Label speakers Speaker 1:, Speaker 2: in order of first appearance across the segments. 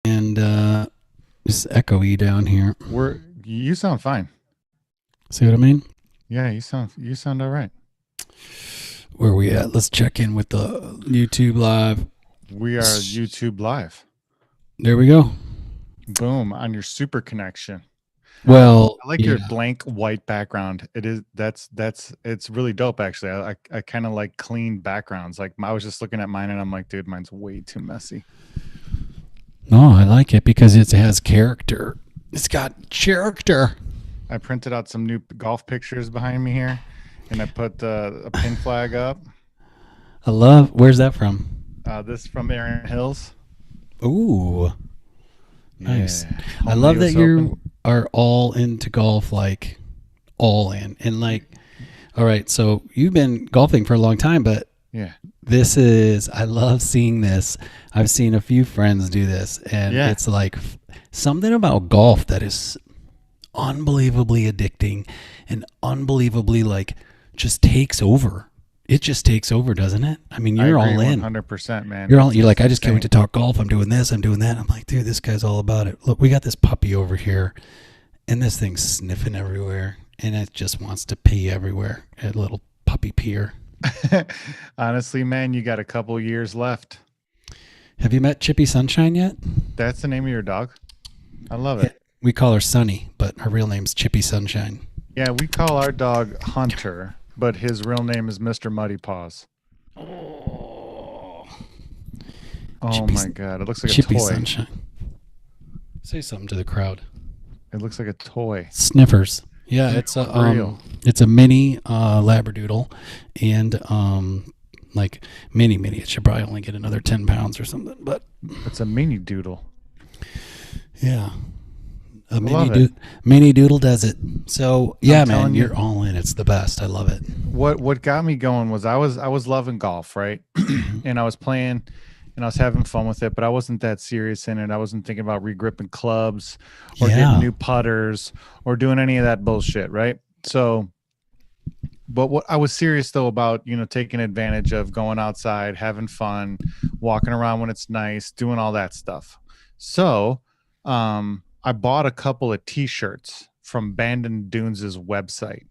Speaker 1: and just echoey down here.
Speaker 2: You sound fine.
Speaker 1: See what I mean?
Speaker 2: Yeah, you sound all right.
Speaker 1: Where we at? Let's check in with the YouTube live.
Speaker 2: We are YouTube live.
Speaker 1: There we go.
Speaker 2: Boom, on your super connection.
Speaker 1: Well,
Speaker 2: I like your blank white background. It's really dope actually. I kind of like clean backgrounds. Like I was just looking at mine and I'm like, dude, mine's way too messy.
Speaker 1: No, I like it because it has character. It's got character.
Speaker 2: I printed out some new golf pictures behind me here, and I put a pin flag up.
Speaker 1: Where's that from?
Speaker 2: This is from Aaron Hills.
Speaker 1: Ooh, nice.
Speaker 2: Yeah.
Speaker 1: I love that you
Speaker 2: Open.
Speaker 1: are all into golf, like all in. And like, all right, so you've been golfing for a long time, but
Speaker 2: Yeah.
Speaker 1: I love seeing this. I've seen a few friends do this, and it's like something about golf that is unbelievably addicting and unbelievably like just takes over. It just takes over, doesn't it? I mean, you're all in.
Speaker 2: 100%, man.
Speaker 1: You're like, I just can't wait to talk golf. I'm doing this. I'm doing that. I'm like, dude, this guy's all about it. Look, we got this puppy over here, and this thing's sniffing everywhere, and it just wants to pee everywhere. A little puppy peer.
Speaker 2: Honestly, man, you got a couple years left.
Speaker 1: Have you met Chippy Sunshine yet?
Speaker 2: That's the name of your dog? I love it.
Speaker 1: We call her Sunny, but her real name's Chippy Sunshine.
Speaker 2: Yeah, we call our dog Hunter, but his real name is Mr. Muddy Paws. Oh my God. It looks like
Speaker 1: Chippy
Speaker 2: a toy.
Speaker 1: Sunshine. Say something to the crowd.
Speaker 2: It looks like a toy.
Speaker 1: Sniffers. Yeah, it's a mini Labradoodle, and like mini. It should probably only get another 10 pounds or something, but
Speaker 2: it's a mini doodle.
Speaker 1: Yeah, mini doodle does it. So yeah, man, you're all in. It's the best. I love it.
Speaker 2: What got me going was I was loving golf, right? And I was playing. And I was having fun with it, but I wasn't that serious in it. I wasn't thinking about regripping clubs or getting new putters or doing any of that bullshit, right? So, but what I was serious though about, taking advantage of going outside, having fun, walking around when it's nice, doing all that stuff. So, I bought a couple of t-shirts from Bandon Dunes' website.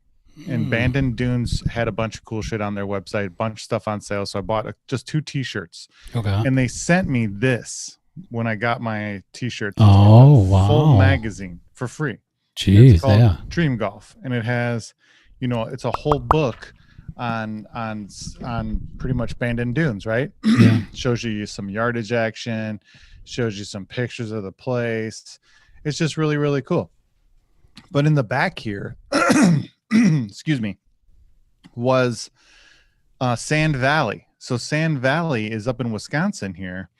Speaker 2: And Bandon Dunes had a bunch of cool shit on their website, a bunch of stuff on sale. So I bought just 2 t-shirts.
Speaker 1: Okay.
Speaker 2: And they sent me this when I got my t-shirt.
Speaker 1: Oh, wow.
Speaker 2: Full magazine for free.
Speaker 1: Jeez,
Speaker 2: it's called Dream Golf. And it has, it's a whole book on pretty much Bandon Dunes, right?
Speaker 1: Yeah.
Speaker 2: Shows you some yardage action, shows you some pictures of the place. It's just really, really cool. But in the back here, excuse me, was Sand Valley. So Sand Valley is up in Wisconsin here,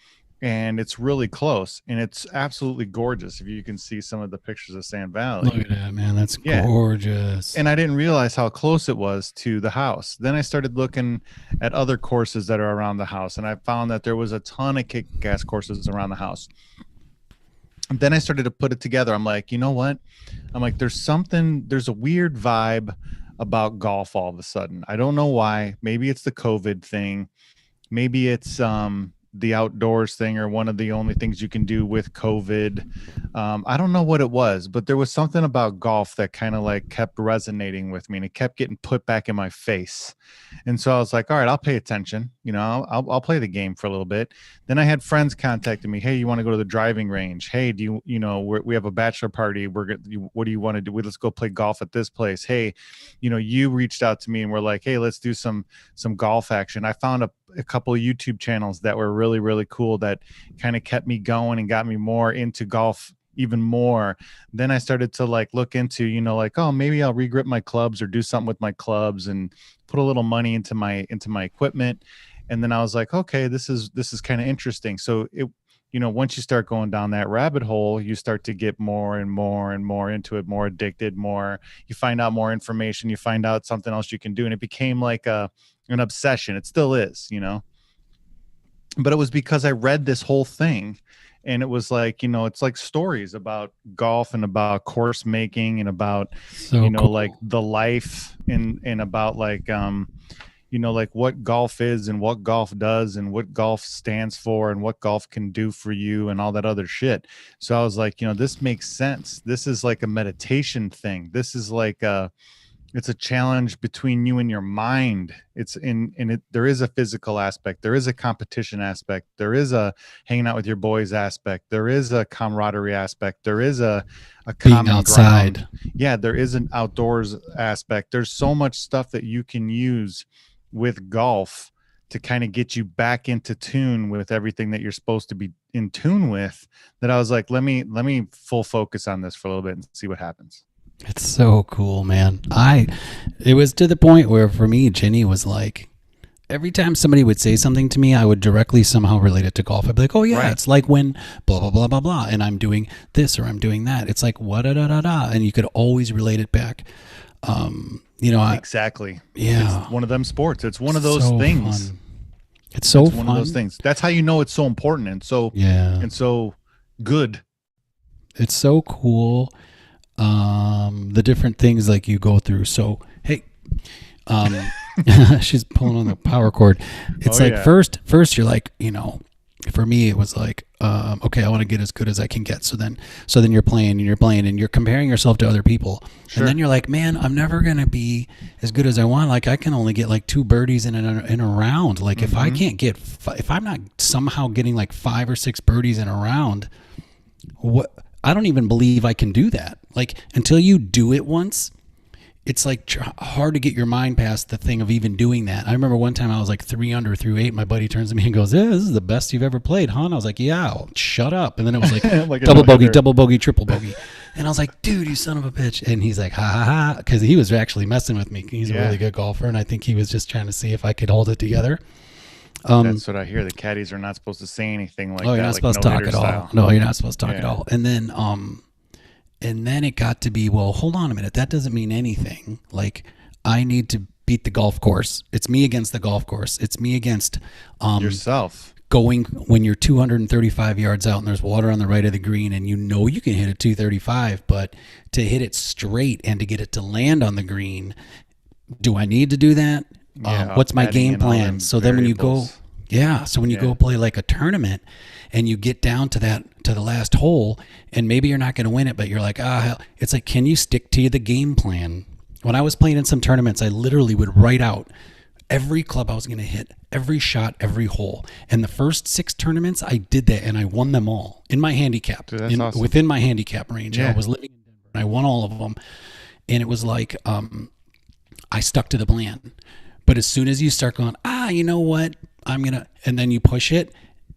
Speaker 2: and it's really close, and it's absolutely gorgeous. If you can see some of the pictures of Sand Valley.
Speaker 1: Look at that, man. That's gorgeous.
Speaker 2: And I didn't realize how close it was to the house. Then I started looking at other courses that are around the house, and I found that there was a ton of kick-ass courses around the house. And then I started to put it together. I'm like, you know what? I'm like, there's a weird vibe about golf all of a sudden. I don't know why. Maybe it's the COVID thing. Maybe it's the outdoors thing, or one of the only things you can do with COVID. I don't know what it was, but there was something about golf that kind of like kept resonating with me, and it kept getting put back in my face. And so I was like, all right, I'll pay attention. I'll play the game for a little bit. Then I had friends contacting me. Hey, you want to go to the driving range? Hey, we have a bachelor party. What do you want to do? Let's go play golf at this place. Hey, you reached out to me and we're like, hey, let's do some golf action. I found a couple of YouTube channels that were really, really cool that kind of kept me going and got me more into golf even more. Then I started to like look into, oh, maybe I'll regrip my clubs or do something with my clubs and put a little money into my equipment. And then I was like, okay, this is kind of interesting. So once you start going down that rabbit hole, you start to get more and more and more into it, more addicted, you find out more information, you find out something else you can do. And it became like an obsession. It still is, but it was because I read this whole thing, and it was like, it's like stories about golf and about course making and about, like the life and about like, like what golf is and what golf does and what golf stands for and what golf can do for you and all that other shit. So I was like, this makes sense. This is like a meditation thing. This is like it's a challenge between you and your mind. It's in it. There is a physical aspect. There is a competition aspect. There is a hanging out with your boys aspect. There is a camaraderie aspect. There is a
Speaker 1: being outside.
Speaker 2: Ground. Yeah, there is an outdoors aspect. There's so much stuff that you can use with golf to kind of get you back into tune with everything that you're supposed to be in tune with, that I was like, let me full focus on this for a little bit and see what happens.
Speaker 1: It's so cool, man. It was to the point where for me, Jenny was like, every time somebody would say something to me, I would directly somehow relate it to golf. I'd be like, oh yeah, right. It's like when blah, blah, blah, blah, blah, and I'm doing this or I'm doing that. It's like, what, da, da, da, da. And you could always relate it back.
Speaker 2: Exactly.
Speaker 1: Yeah.
Speaker 2: It's one of them sports. It's one of those things.
Speaker 1: Fun. It's so fun.
Speaker 2: One of those things. That's how you know it's so important and so, and so good.
Speaker 1: It's so cool. The different things like you go through. So, hey, she's pulling on the power cord. It's first you're like, for me, it was like, okay, I want to get as good as I can get. So then you're playing and you're comparing yourself to other people. Sure. And then you're like, man, I'm never going to be as good as I want. Like I can only get like 2 birdies in a round. Like if I can't get, if I'm not somehow getting like 5 or 6 birdies in a round, I don't even believe I can do that. Like until you do it once, it's like hard to get your mind past the thing of even doing that. I remember one time I was like 3 under through 8. My buddy turns to me and goes, "Yeah, this is the best you've ever played, huh?" And I was like, "Yeah, shut up." And then it was like, like double bogey, triple bogey. And I was like, "Dude, you son of a bitch." And he's like, "Ha ha ha," because he was actually messing with me. He's a really good golfer, and I think he was just trying to see if I could hold it together.
Speaker 2: That's what I hear. The caddies are not supposed to say anything like that.
Speaker 1: Oh, you're not supposed to talk at all. No, you're not supposed to talk at all. And then it got to be, well, hold on a minute. That doesn't mean anything. Like I need to beat the golf course. It's me against the golf course. It's me against
Speaker 2: yourself.
Speaker 1: Going when you're 235 yards out and there's water on the right of the green and you can hit it 235, but to hit it straight and to get it to land on the green, do I need to do that? What's my game plan? So then when you go, go play like a tournament and you get down to the last hole and maybe you're not going to win it, but you're like, hell. It's like, can you stick to the game plan? When I was playing in some tournaments, I literally would write out every club I was going to hit, every shot, every hole. And the first 6 tournaments, I did that and I won them all in my handicap, awesome. Within my handicap range. Yeah. I was living in Denver and I won all of them. And it was like, I stuck to the plan. But as soon as you start going, you know what, and then you push it,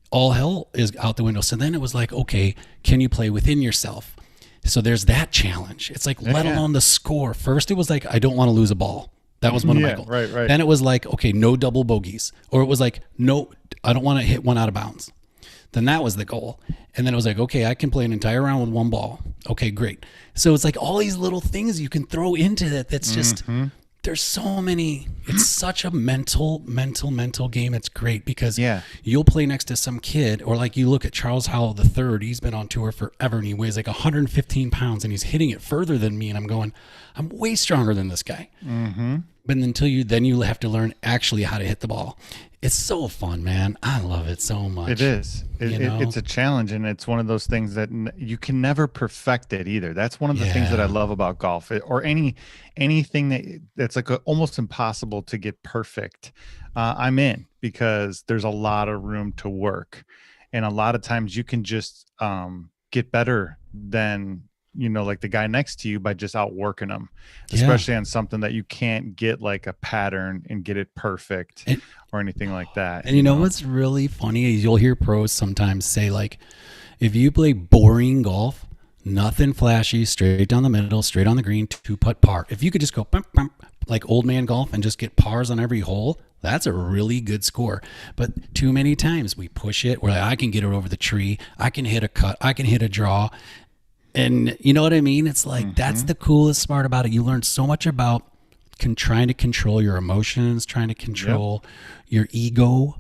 Speaker 1: all hell is out the window. So then it was like, okay, can you play within yourself? So there's that challenge. It's like, let alone the score. First, it was like, I don't want to lose a ball. That was one of my goals.
Speaker 2: Right.
Speaker 1: Then it was like, okay, no double bogeys. Or it was like, no, I don't want to hit one out of bounds. Then that was the goal. And then it was like, okay, I can play an entire round with 1 ball. Okay, great. So it's like all these little things you can throw into that. That's just... There's so many. It's such a mental game. It's great because you'll play next to some kid, or like you look at Charles Howell III. He's been on tour forever and he weighs like 115 pounds and he's hitting it further than me. And I'm going, I'm way stronger than this guy. But until you have to learn actually how to hit the ball. It's so fun, man. I love it so much.
Speaker 2: It is. It's a challenge, and it's one of those things that you can never perfect it either. That's one of the things that I love about golf, or anything that's like almost impossible to get perfect. I'm in because there's a lot of room to work, and a lot of times you can just get better than like the guy next to you by just outworking them, especially on something that you can't get like a pattern and get it perfect or anything like that.
Speaker 1: And you know what's really funny is you'll hear pros sometimes say like, if you play boring golf, nothing flashy, straight down the middle, straight on the green, 2-putt par. If you could just go bump, bump, like old man golf and just get pars on every hole, that's a really good score. But too many times we push it where I can get it over the tree, I can hit a cut, I can hit a draw. And you know what I mean? It's like, that's the coolest part about it. You learn so much about trying to control your emotions, trying to control your ego.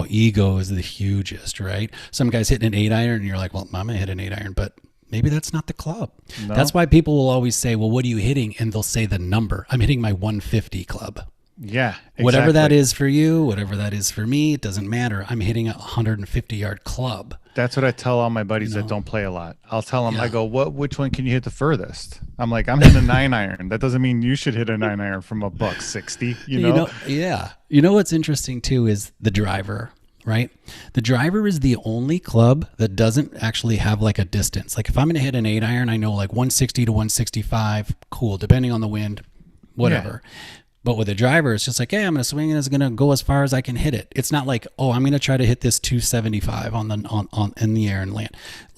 Speaker 1: Ego is the hugest, right? Some guys hitting an 8-iron and you're like, well, I'm going to hit an 8-iron, but maybe that's not the club. No. That's why people will always say, well, what are you hitting? And they'll say the number. I'm hitting my 150 club.
Speaker 2: Yeah, exactly.
Speaker 1: Whatever that is for you, whatever that is for me, it doesn't matter. I'm hitting a 150-yard club.
Speaker 2: That's what I tell all my buddies that don't play a lot. I'll tell them, I go, which one can you hit the furthest? I'm like, I'm hitting a 9-iron. That doesn't mean you should hit a 9-iron from a $160, you know?
Speaker 1: Yeah. You know what's interesting too is the driver, right? The driver is the only club that doesn't actually have like a distance. Like if I'm going to hit an 8-iron, I know like 160 to 165, cool, depending on the wind, whatever. Yeah. But with a driver, it's just like, hey, I'm going to swing and it's going to go as far as I can hit it. It's not like, oh, I'm going to try to hit this 275 on in the air and land.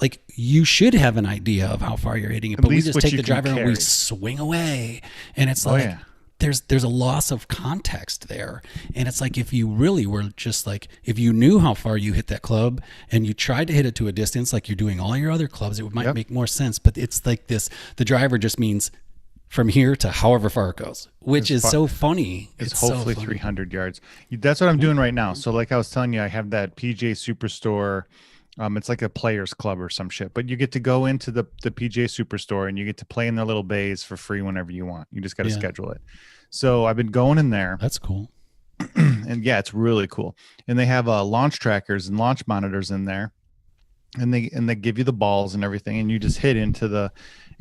Speaker 1: Like you should have an idea of how far you're hitting it, but we just take the driver and we swing away. And it's like, there's a loss of context there. And it's like, if you really were just like, if you knew how far you hit that club and you tried to hit it to a distance, like you're doing all your other clubs, it might make more sense. But it's like this, the driver just means from here to however far it goes, which is so funny.
Speaker 2: It's hopefully so 300 yards. That's what I'm doing right now. So like I was telling you, I have that PGA Superstore. It's like a players club or some shit, but you get to go into the PGA Superstore and you get to play in their little bays for free whenever you want. You just got to schedule it. So I've been going in there.
Speaker 1: That's cool.
Speaker 2: And yeah, it's really cool. And they have launch trackers and launch monitors in there. And they give you the balls and everything, and you just hit into the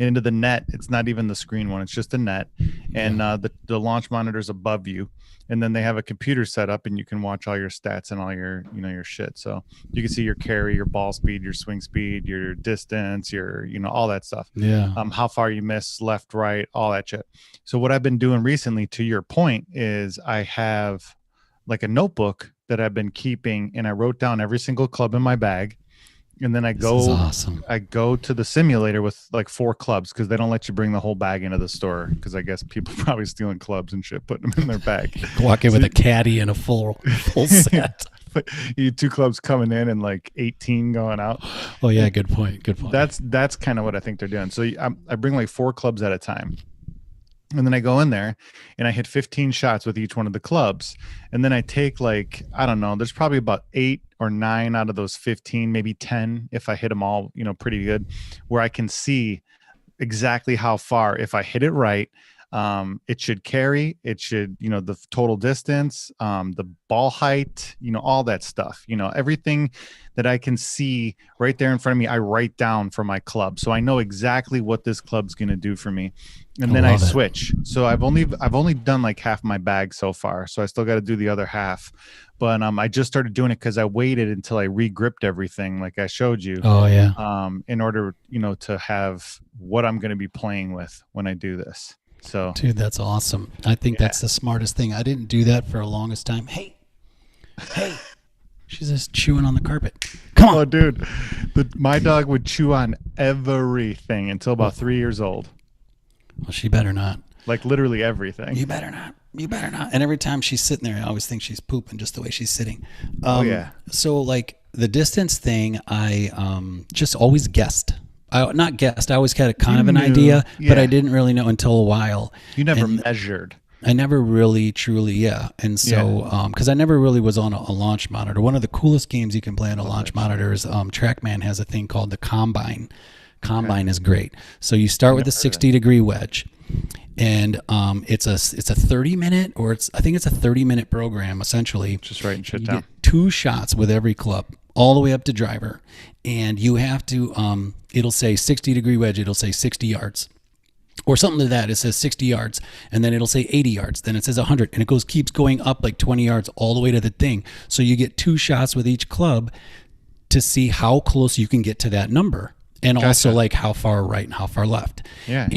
Speaker 2: net. It's not even the screen one; it's just a net, and the launch monitor's above you, and then they have a computer set up, and you can watch all your stats and all your your shit. So you can see your carry, your ball speed, your swing speed, your distance, your all that stuff.
Speaker 1: Yeah.
Speaker 2: How far you miss, left, right, all that shit. So what I've been doing recently, to your point, is I have like a notebook that I've been keeping, and I wrote down every single club in my bag. And then I go to the simulator with like 4 clubs because they don't let you bring the whole bag into the store because I guess people are probably stealing clubs and shit, putting them in their bag.
Speaker 1: Walk in with a caddy and a full set.
Speaker 2: You have 2 clubs coming in and like 18 going out.
Speaker 1: Oh yeah, good point.
Speaker 2: That's kind of what I think they're doing. So I bring like 4 clubs at a time. And then I go in there and I hit 15 shots with each one of the clubs. And then I take like, I don't know, there's probably about 8 or 9 out of those 15, maybe 10, if I hit them all, pretty good, where I can see exactly how far, if I hit it right, it should carry, it should, the total distance, the ball height, all that stuff, everything that I can see right there in front of me, I write down for my club. So I know exactly what this club's going to do for me. And then I switch. So I've only done like half my bag so far. So I still got to do the other half. But I just started doing it because I waited until I re-gripped everything like I showed you.
Speaker 1: Oh yeah.
Speaker 2: In order, to have what I'm going to be playing with when I do this. So
Speaker 1: dude, that's awesome. I think that's the smartest thing. I didn't do that for the longest time. Hey. She's just chewing on the carpet. Come on.
Speaker 2: Oh dude. My dog would chew on everything until about 3 years old.
Speaker 1: Well, she better not.
Speaker 2: Like literally everything.
Speaker 1: You better not. And every time she's sitting there, I always think she's pooping just the way she's sitting. So like the distance thing, I just always guessed. I always had a kind of an idea, but I didn't really know until a while.
Speaker 2: You never measured.
Speaker 1: I never really truly, And so, because I never really was on a launch monitor. One of the coolest games you can play on a launch monitor is TrackMan has a thing called the Combine. Combine is great. So you start with a 60-degree wedge, and it's a 30-minute, or I think it's a 30-minute program essentially.
Speaker 2: Just writing shit down.
Speaker 1: Get 2 shots with every club, all the way up to driver, and you have to. It'll say 60-degree wedge. It'll say 60 yards. Or something like that. It says 60 yards, and then it'll say 80 yards. Then it says 100, and it keeps going up like 20 yards all the way to the thing. So you get 2 shots with each club to see how close you can get to that number, and also like how far right and how far left.
Speaker 2: Yeah,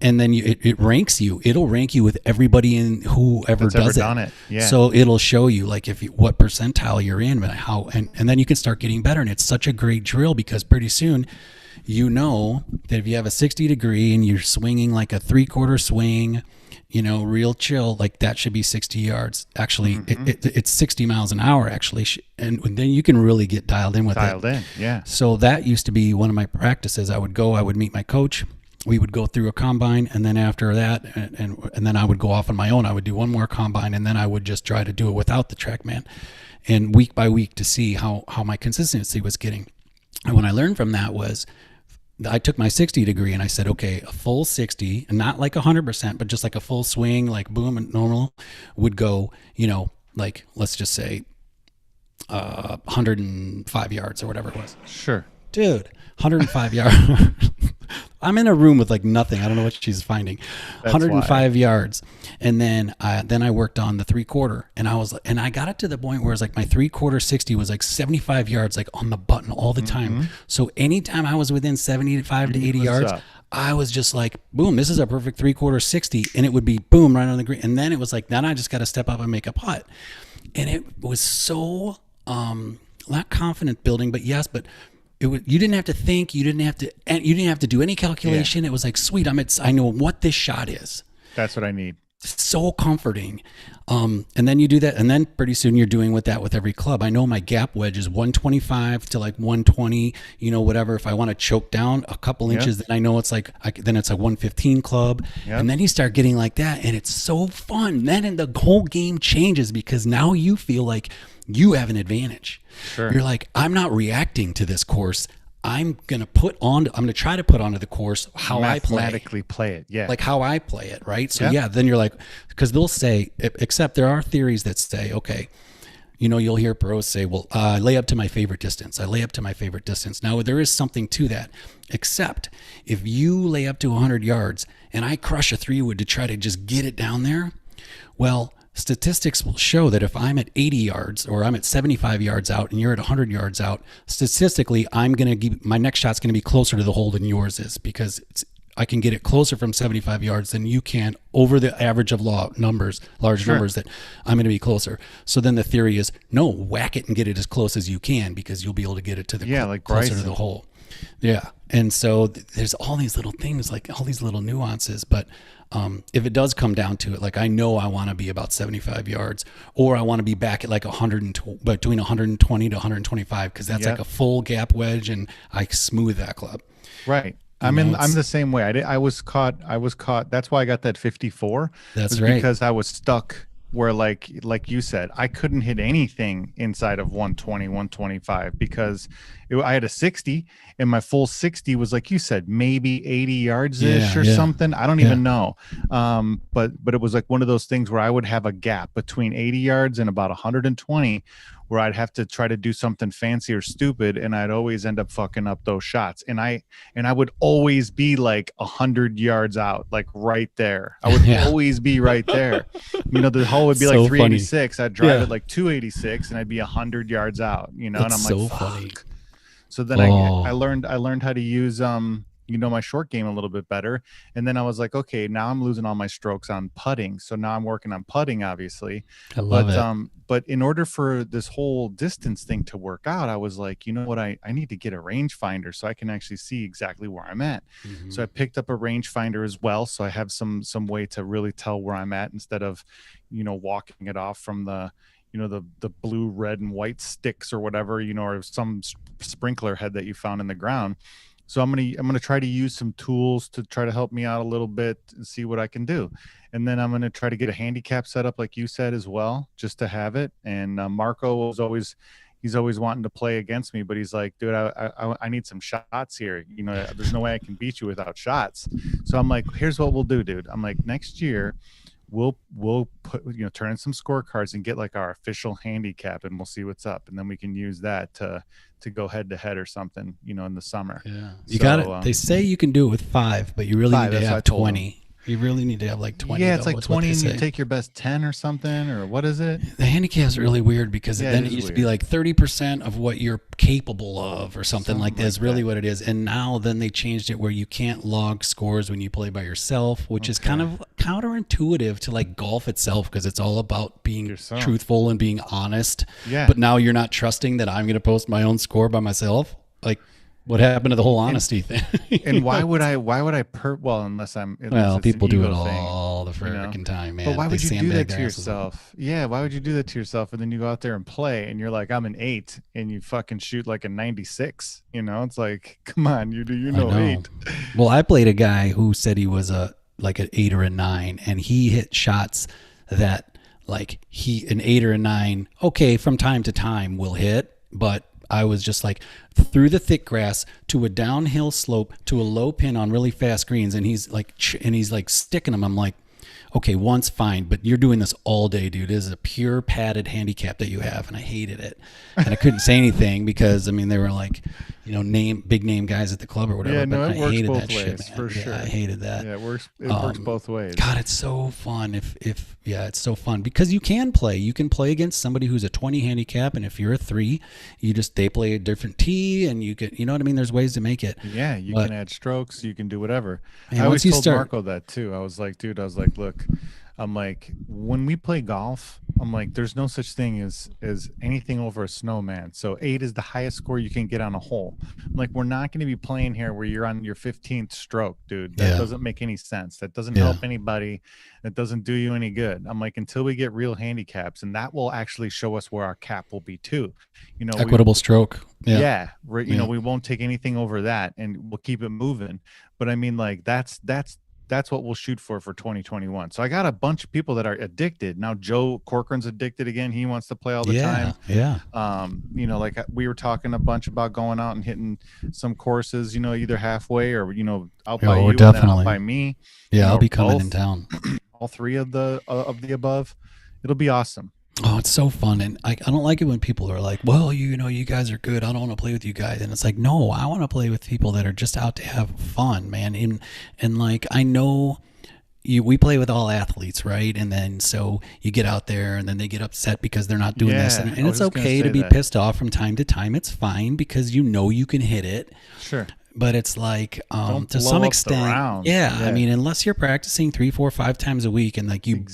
Speaker 1: and then it ranks you. It'll rank you with everybody in whoever does it.
Speaker 2: Yeah.
Speaker 1: So it'll show you like what percentile you're in, and how, and then you can start getting better. And it's such a great drill because pretty soon, that if you have a 60-degree and you're swinging like a 3/4 swing, real chill, like that should be 60 yards. Actually, it's 60 miles an hour actually. And then you can really get dialed in with it.
Speaker 2: Dialed in, yeah.
Speaker 1: So that used to be one of my practices. I would meet my coach. We would go through a combine, and then after that, and then I would go off on my own. I would do one more combine, and then I would just try to do it without the TrackMan, and week by week to see how my consistency was getting. And what I learned from that was, I took my 60 degree and I said, okay, a full 60, and not like 100%, but just like a full swing, like boom and normal would go, like let's just say 105 yards or whatever it was.
Speaker 2: Sure.
Speaker 1: Dude, 105 yards. I'm in a room with like nothing. I don't know what she's finding.
Speaker 2: That's
Speaker 1: 105 yards. And then I worked on the 3/4, and I got it to the point where it's like my 3/4 60 was like 75 yards, like on the button all the time. So anytime I was within 75 to 80 yards, I was just like, boom, this is a perfect 3/4 60. And it would be boom right on the green. And then it was like, then I just got to step up and make a putt. And it was so, not confident building, but yes, but you didn't have to think, you didn't have to do any calculation. It was like, sweet, I know what this shot is.
Speaker 2: That's what I need.
Speaker 1: So comforting. And then you do that, and then pretty soon you're doing with every club. I know my gap wedge is 125 to like 120, whatever. If I want to choke down a couple inches, then I know it's like, then it's a 115 club. And then you start getting like that, and it's so fun. Then the whole game changes because now you feel like you have an advantage.
Speaker 2: Sure.
Speaker 1: You're like, I'm not reacting to this course. I'm going to try to put onto the course how I play.
Speaker 2: Mathematically play it. Yeah.
Speaker 1: Like how I play it. Right. So then you're like, because they'll say, except there are theories that say, okay, you'll hear pros say, well, I lay up to my favorite distance. Now there is something to that, except if you lay up to 100 yards and I crush a 3-wood to try to just get it down there, well, statistics will show that if I'm at 80 yards or I'm at 75 yards out and you're at 100 yards out, statistically, my next shot's going to be closer to the hole than yours is, because I can get it closer from 75 yards than you can over the average of large numbers that I'm going to be closer. So then the theory is, no, whack it and get it as close as you can, because you'll be able to get it to the closer to the hole. Yeah. And so there's all these little things, like all these little nuances, but if it does come down to it, like I know I want to be about 75 yards, or I want to be back at like between 120 to 125, because that's like a full gap wedge, and I smooth that club.
Speaker 2: Right. I'm the same way. I was caught. That's why I got that 54.
Speaker 1: That's right.
Speaker 2: Because I was stuck where like you said, I couldn't hit anything inside of 120, 125, because I had a 60 and my full 60 was, like you said, maybe 80 yards ish or something. I don't even know. But it was like one of those things where I would have a gap between 80 yards and about 120, where I'd have to try to do something fancy or stupid, and I'd always end up fucking up those shots. And I would always be like 100 yards out, like right there. I would always be right there. The hole would be like 386. Funny. I'd drive it like 286, and I'd be 100 yards out. And I'm
Speaker 1: so
Speaker 2: like, fuck.
Speaker 1: Funny.
Speaker 2: So then I learned how to use my short game a little bit better. And then I was like, okay, now I'm losing all my strokes on putting. So now I'm working on putting, obviously.
Speaker 1: I love it.
Speaker 2: But in order for this whole distance thing to work out, I was like, you know what? I need to get a rangefinder so I can actually see exactly where I'm at. Mm-hmm. So I picked up a rangefinder as well. So I have some way to really tell where I'm at, instead of, walking it off from the blue, red, and white sticks or whatever, or some sprinkler head that you found in the ground. So I'm gonna try to use some tools to try to help me out a little bit and see what I can do. And then I'm gonna try to get a handicap set up, like you said, as well, just to have it. And Marco he's always wanting to play against me, but he's like, dude, I need some shots here. There's no way I can beat you without shots. So I'm like, here's what we'll do, dude. I'm like, next year we'll put, turn in some scorecards and get like our official handicap, and we'll see what's up. And then we can use that to go head to head or something, in the summer.
Speaker 1: Yeah. You got it. They say you can do it with 5, but you really need to have 20. You really need to have like 20.
Speaker 2: Yeah, it's like 20 and you take your best 10 or something, or what is it?
Speaker 1: The handicap is really weird, because then it used to be like 30% of what you're capable of or something like that is really what it is. And now then they changed it where you can't log scores when you play by yourself, which is kind of counterintuitive to like golf itself, because it's all about being truthful and being honest. Yeah. But now you're not trusting that I'm going to post my own score by myself. Like, what happened to the whole honesty thing?
Speaker 2: And why would I unless
Speaker 1: people do it all the freaking time, man.
Speaker 2: But why would you do that to yourself? Yeah, why would you do that to yourself? And then you go out there and play, and you're like, I'm an 8, and you fucking shoot like a 96. It's like, come on, you 8.
Speaker 1: Well, I played a guy who said he was like an 8 or a 9, and he hit shots that like an 8 or a 9. Okay, from time to time will hit, but I was just like through the thick grass to a downhill slope to a low pin on really fast greens, and he's like sticking them. I'm like, okay, one's fine, but you're doing this all day, dude. This is a pure padded handicap that you have, and I hated it. And I couldn't say anything because, I mean, they were like, you know, big name guys at the club or whatever.
Speaker 2: Yeah, no,
Speaker 1: but
Speaker 2: it
Speaker 1: I
Speaker 2: works
Speaker 1: hated
Speaker 2: both
Speaker 1: that
Speaker 2: ways,
Speaker 1: shit, man.
Speaker 2: for sure.
Speaker 1: I hated that.
Speaker 2: Yeah, it works both ways.
Speaker 1: God, it's so fun. It's so fun because you can play against somebody who's a 20 handicap, and if you're a 3, they play a different tee, and you know what I mean? There's ways to make it.
Speaker 2: Yeah, you can add strokes, you can do whatever.
Speaker 1: And
Speaker 2: I always told Marco that too. I was like, dude, look, I'm like, when we play golf, I'm like, there's no such thing as anything over a snowman. So 8 is the highest score you can get on a hole. I'm like, we're not going to be playing here where you're on your 15th stroke, dude. That doesn't make any sense. That doesn't help anybody. That doesn't do you any good. I'm like, until we get real handicaps, and that will actually show us where our cap will be too. You know,
Speaker 1: equitable stroke.
Speaker 2: You know, we won't take anything over that, and we'll keep it moving. But I mean, like, that's what we'll shoot for 2021. So I got a bunch of people that are addicted. Now Joe Corcoran's addicted again. He wants to play all the time.
Speaker 1: Yeah.
Speaker 2: You know, like we were talking a bunch about going out and hitting some courses, you know, either halfway or, you know, out by you
Speaker 1: definitely.
Speaker 2: and then out by me.
Speaker 1: Yeah, I'll be coming in town.
Speaker 2: All 3 of the above. It'll be awesome.
Speaker 1: Oh, it's so fun. And I don't like it when people are like, well, you know, you guys are good. I don't want to play with you guys. And it's like, no, I want to play with people that are just out to have fun, man. And like, I know we play with all athletes, right? And then so you get out there and then they get upset because they're not doing this. And it's okay to be pissed off from time to time. It's fine because you know you can hit it.
Speaker 2: Sure.
Speaker 1: But it's like, to some extent, yeah. I mean, unless you're practicing 3, 4, 5 times a week, and like you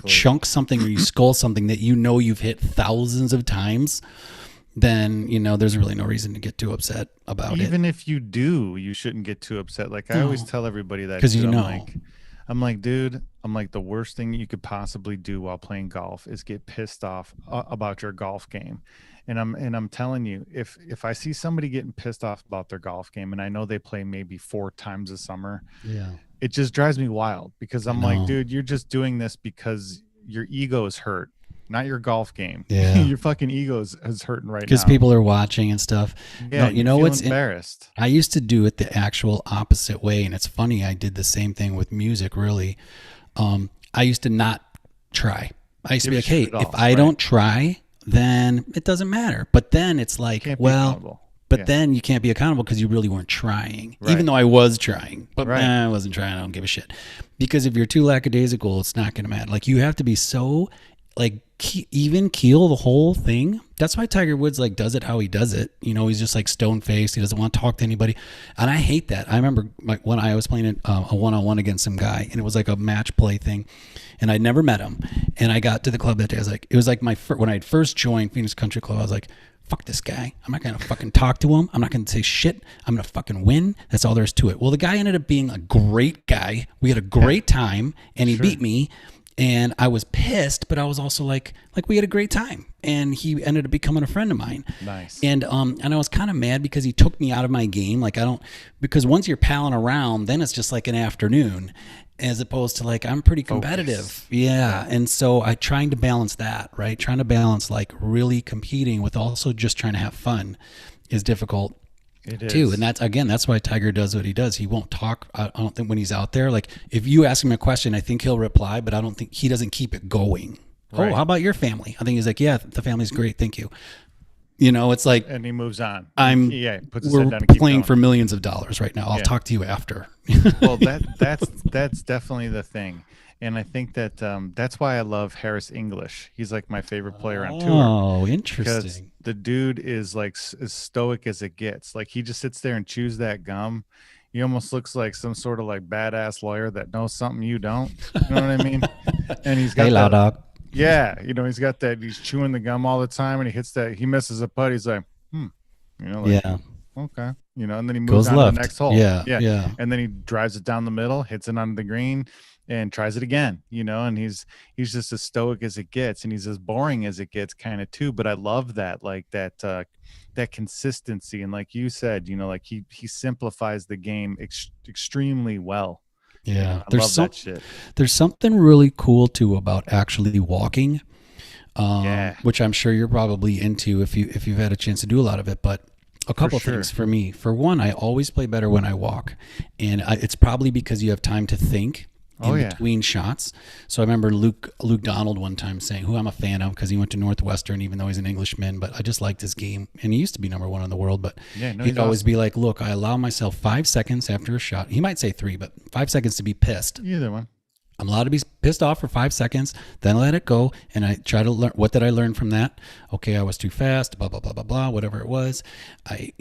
Speaker 1: chunk something or you skull something that you know you've hit thousands of times, then you know there's really no reason to get too upset about it.
Speaker 2: Even if you do, you shouldn't get too upset. Like I always tell everybody that,
Speaker 1: because you know.
Speaker 2: I'm like, dude, the worst thing you could possibly do while playing golf is get pissed off about your golf game. And I'm telling you, if I see somebody getting pissed off about their golf game, and I know they play maybe 4 times a summer, it just drives me wild because I'm like, dude, you're just doing this because your ego is hurt, not your golf game.
Speaker 1: Yeah.
Speaker 2: Your fucking ego is hurting right now.
Speaker 1: Because people are watching and stuff.
Speaker 2: Yeah,
Speaker 1: no, you know what's
Speaker 2: embarrassed.
Speaker 1: I used to do it the actual opposite way, and it's funny. I did the same thing with music. Really, I used to not try. I used to be like, hey, if I don't try, then it doesn't matter. But then it's like, then you can't be accountable because you really weren't trying, even though I was trying. But I wasn't trying. I don't give a shit. Because if you're too lackadaisical, it's not going to matter. Like, you have to be so, like, even keel the whole thing. That's why Tiger Woods, like, does it how he does it. You know, he's just, like, stone-faced. He doesn't want to talk to anybody. And I hate that. I remember when I was playing a one-on-one against some guy, and it was like a match play thing. And I'd never met him. And I got to the club that day. I was like, it was like when I had first joined Phoenix Country Club, I was like, fuck this guy. I'm not going to fucking talk to him. I'm not going to say shit. I'm going to fucking win. That's all there is to it. Well, the guy ended up being a great guy. We had a great time, and he beat me. And I was pissed, but I was also like we had a great time. And he ended up becoming a friend of mine.
Speaker 2: Nice.
Speaker 1: And I was kind of mad because he took me out of my game. Like, because once you're palling around, then it's just like an afternoon, as opposed to like, I'm pretty competitive. Focus. Yeah. And so I trying to balance that, right? Trying to balance like really competing with also just trying to have fun is difficult.
Speaker 2: It is.
Speaker 1: Too. And that's why Tiger does what he does. He won't talk. I don't think when he's out there, like if you ask him a question, I think he'll reply, but I don't think he doesn't keep it going. Right. Oh, how about your family? I think he's like, yeah, the family's great. Thank you. You know, it's like,
Speaker 2: and he moves on.
Speaker 1: Puts his head down and keeps playing for millions of dollars right now. I'll talk to you after.
Speaker 2: Well, that's definitely the thing. And I think that that's why I love Harris English. He's like my favorite player on tour.
Speaker 1: Oh, interesting.
Speaker 2: Because the dude is like as stoic as it gets. Like he just sits there and chews that gum. He almost looks like some sort of like badass lawyer that knows something you don't. You know what I mean? And he's got
Speaker 1: loud dog.
Speaker 2: Yeah, you know, he's got that. He's chewing the gum all the time, and he hits that. He misses a putt. He's like, you know, like, okay, you know, and then he moves on to the next hole.
Speaker 1: Yeah,
Speaker 2: and then he drives it down the middle, hits it on the green, and tries it again. You know, and he's just as stoic as it gets, and he's as boring as it gets, kind of too. But I love that, like that consistency, and like you said, you know, like he simplifies the game extremely well.
Speaker 1: Yeah,
Speaker 2: I love that shit.
Speaker 1: There's something really cool too about actually walking. which I'm sure you're probably into if you've had a chance to do a lot of it. But a couple things for me. For one, I always play better when I walk, and it's probably because you have time to think in between shots. So I remember Luke Donald one time saying, who I'm a fan of because he went to Northwestern, even though he's an Englishman, but I just liked his game. And he used to be number 1 in the world, but he'd always be like, look, I allow myself 5 seconds after a shot. He might say 3, but 5 seconds to be pissed.
Speaker 2: Either one.
Speaker 1: I'm allowed to be pissed off for 5 seconds, then let it go. And I try to learn, what did I learn from that? Okay, I was too fast, blah, blah, blah, blah, blah, whatever it was. I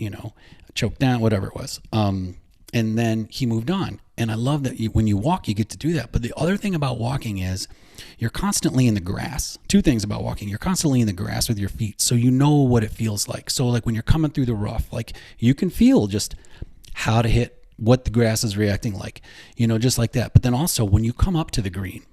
Speaker 1: choked down, whatever it was. And then he moved on. And I love that when you walk, you get to do that. But the other thing about walking is you're constantly in the grass. 2 things about walking. You're constantly in the grass with your feet. So you know what it feels like. So like when you're coming through the rough, like you can feel just how to hit, what the grass is reacting like, just like that. But then also when you come up to the green.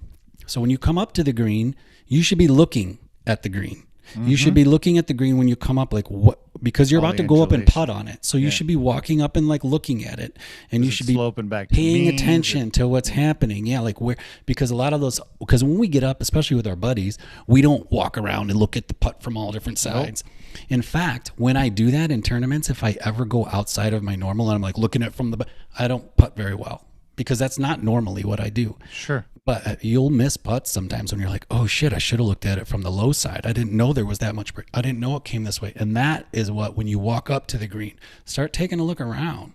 Speaker 1: So when you come up to the green, you should be looking at the green. You should be looking at the green when you come up, like what, because you're about to go up and putt on it. So you should be walking up and like looking at it, and you should be
Speaker 2: sloping back,
Speaker 1: paying attention to what's happening. Yeah, like because a lot of those, because when we get up, especially with our buddies, we don't walk around and look at the putt from all different sides. Nope. In fact, when I do that in tournaments, if I ever go outside of my normal and I'm like looking at it from I don't putt very well because that's not normally what I do.
Speaker 2: Sure.
Speaker 1: But you'll miss putts sometimes when you're like, oh shit, I should have looked at it from the low side. I didn't know there was that much. I didn't know it came this way. And that is what, when you walk up to the green, start taking a look around.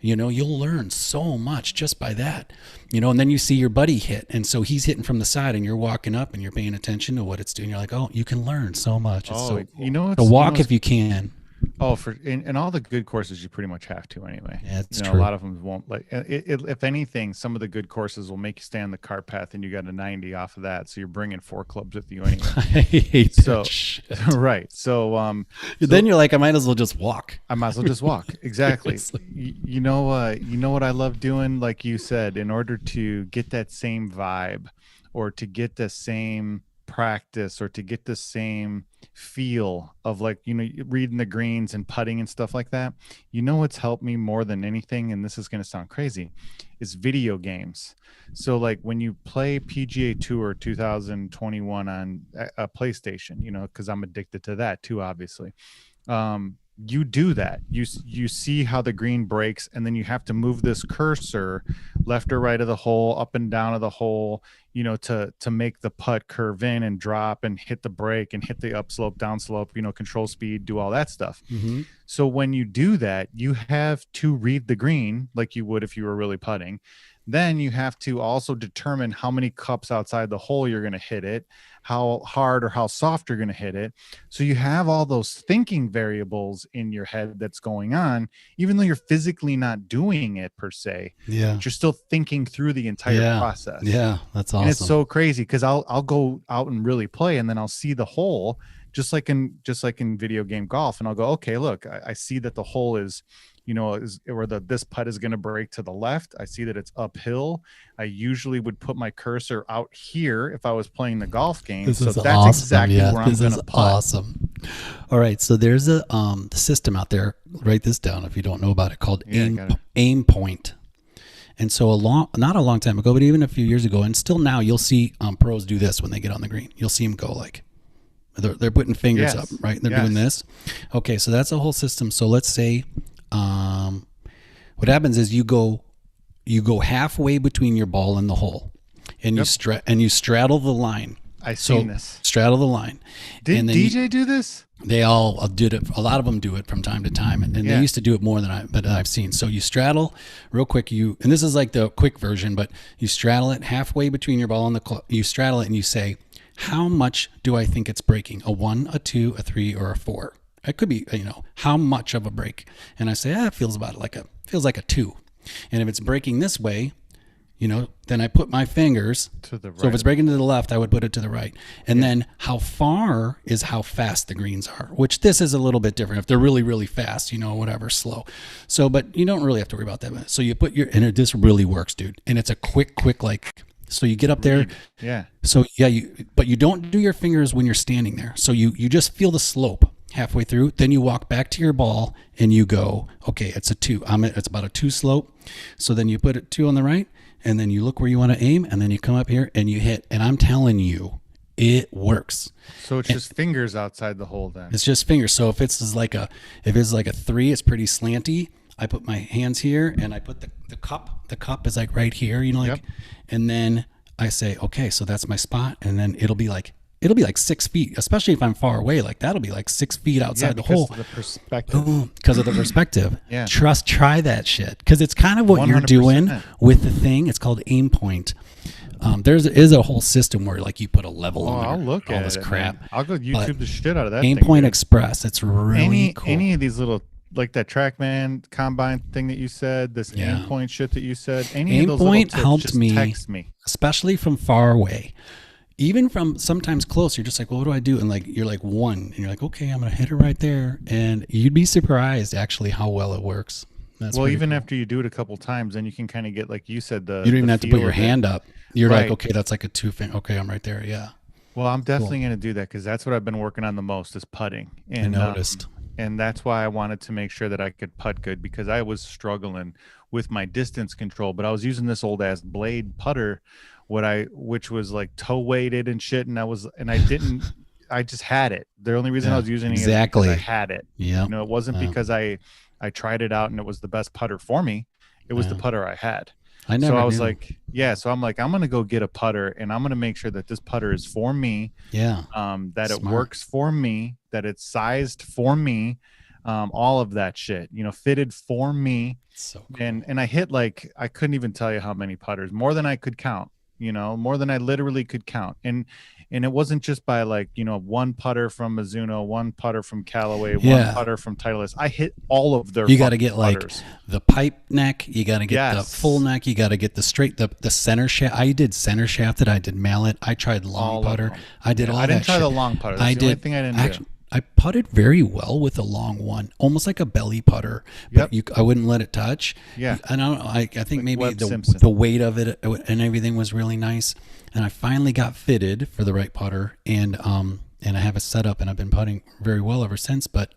Speaker 1: You'll learn so much just by that. And then you see your buddy hit. And so he's hitting from the side and you're walking up and you're paying attention to what it's doing. You're like, oh, you can learn so much. It's so cool. To walk if you can.
Speaker 2: Oh, in all the good courses, you pretty much have to anyway.
Speaker 1: Yeah, it's true.
Speaker 2: A lot of them won't. Like, if anything, some of the good courses will make you stay on the cart path, and you got a 90 off of that, so you're bringing 4 clubs with you anyway.
Speaker 1: I hate that shit.
Speaker 2: Right. So
Speaker 1: then you're like, I might as well just walk.
Speaker 2: I might as well just walk. Exactly. You know what I love doing? Like you said, in order to get that same vibe, or to get the same practice, or to get the same feel of like reading the greens and putting and stuff like that, what's helped me more than anything, and this is going to sound crazy, is video games. So like when you play PGA Tour 2021 on a PlayStation, because I'm addicted to that too, obviously. You do that. You see how the green breaks, and then you have to move this cursor left or right of the hole, up and down of the hole, to make the putt curve in and drop and hit the break and hit the upslope, downslope, control speed, do all that stuff. Mm-hmm. So when you do that, you have to read the green like you would if you were really putting. Then you have to also determine how many cups outside the hole you're going to hit it, how hard or how soft you're going to hit it. So you have all those thinking variables in your head that's going on, even though you're physically not doing it per se.
Speaker 1: Yeah,
Speaker 2: you're still thinking through the entire process.
Speaker 1: Yeah, that's awesome.
Speaker 2: And it's so crazy because I'll go out and really play, and then I'll see the hole just like in video game golf, and I'll go, okay, look, I see that the hole is where this putt is going to break to the left. I see that it's uphill. I usually would put my cursor out here if I was playing the golf game.
Speaker 1: This is
Speaker 2: that's
Speaker 1: awesome.
Speaker 2: Exactly where I'm going to putt.
Speaker 1: Awesome. All right. So there's a system out there. Write this down if you don't know about it, called Aim Point. And so not a long time ago, but even a few years ago, and still now, you'll see pros do this when they get on the green. You'll see them go like, they're putting fingers up, right? They're doing this. Okay. So that's a whole system. So let's say, what happens is you go halfway between your ball and the hole, and you straddle the line.
Speaker 2: I've seen this.
Speaker 1: Straddle the line.
Speaker 2: Did DJ do this?
Speaker 1: They all did it. A lot of them do it from time to time, and they used to do it more than I've seen. So you straddle real quick. And this is like the quick version, but you straddle it halfway between your ball and you straddle it, and you say, how much do I think it's breaking? A 1, a 2, a 3, or a 4? It could be, how much of a break? And I say, it feels like a 2. And if it's breaking this way, then I put my fingers
Speaker 2: to the right.
Speaker 1: So if it's breaking to the left, I would put it to the right. And then how far is how fast the greens are, which this is a little bit different. If they're really, really fast, whatever, slow. So, but you don't really have to worry about that. So you put this really works, dude. And it's a quick, so you get up there.
Speaker 2: Yeah.
Speaker 1: So but you don't do your fingers when you're standing there. So you just feel the slope halfway through. Then you walk back to your ball and you go, okay, it's a 2. It's about a 2 slope. So then you put it 2 on the right, and then you look where you want to aim, and then you come up here and you hit. And I'm telling you, it works.
Speaker 2: So it's just fingers outside the hole then.
Speaker 1: It's just fingers. So if it's like a 3, it's pretty slanty. I put my hands here and I put the cup. The cup is like right here, and then I say, okay, so that's my spot. And then it'll be like 6 feet, especially if I'm far away. Like that'll be like 6 feet outside the hole.
Speaker 2: Because of the perspective.
Speaker 1: Because of the perspective.
Speaker 2: Yeah.
Speaker 1: Try that shit. Because it's kind of what 100%. You're doing with the thing. It's called aim point. There is a whole system where like you put a level on
Speaker 2: I'll look
Speaker 1: all
Speaker 2: at
Speaker 1: this
Speaker 2: it,
Speaker 1: crap.
Speaker 2: Man. I'll go YouTube the shit out of that.
Speaker 1: Aim Point Express. It's really cool.
Speaker 2: Any of these little, like that TrackMan combine thing that you said, this Aim Point shit that you said, any
Speaker 1: Aim
Speaker 2: of those
Speaker 1: Point
Speaker 2: little tips,
Speaker 1: helped
Speaker 2: just
Speaker 1: me,
Speaker 2: text me,
Speaker 1: especially from far away. Even from sometimes close, you're just like, well, what do I do? And like you're like 1, and you're like, okay, I'm gonna hit it right there, and you'd be surprised actually how well it works.
Speaker 2: That's even cool. After you do it a couple times, then you can kind of get, like you said, you
Speaker 1: don't even have to put your hand up. You're
Speaker 2: right.
Speaker 1: like, okay, that's like a 2 finger. Okay, I'm right there. Yeah.
Speaker 2: Well, I'm definitely going to do that because that's what I've been working on the most is putting. And,
Speaker 1: I noticed.
Speaker 2: And that's why I wanted to make sure that I could putt good because I was struggling with my distance control, but I was using this old ass blade putter, which was like toe weighted and shit. And I just had it. The only reason I was using it is because I had it.
Speaker 1: Yeah.
Speaker 2: It wasn't because I tried it out and it was the best putter for me. It was the putter I had.
Speaker 1: I was
Speaker 2: like, so I'm like, I'm going to go get a putter and I'm going to make sure that this putter is for me.
Speaker 1: Yeah.
Speaker 2: That it works for me, that it's sized for me. All of that shit, fitted for me.
Speaker 1: So cool.
Speaker 2: And I hit I couldn't even tell you how many putters, more than I could count, more than I literally could count. And it wasn't just by one putter from Mizuno, one putter from Callaway, one putter from Titleist. I hit all of their.
Speaker 1: You got to get
Speaker 2: putters.
Speaker 1: Like the pipe neck. You got to get the full neck. You got to get the straight, the center shaft. I did center shafted. I did mallet. I tried long putter. I did all that.
Speaker 2: I didn't try
Speaker 1: shit.
Speaker 2: the long putter. That's the only thing I didn't do.
Speaker 1: I putted very well with a long one, almost like a belly putter, but I wouldn't let it touch.
Speaker 2: Yeah.
Speaker 1: And I think
Speaker 2: like
Speaker 1: maybe the weight of it and everything was really nice. And I finally got fitted for the right putter, and I have a setup, and I've been putting very well ever since. But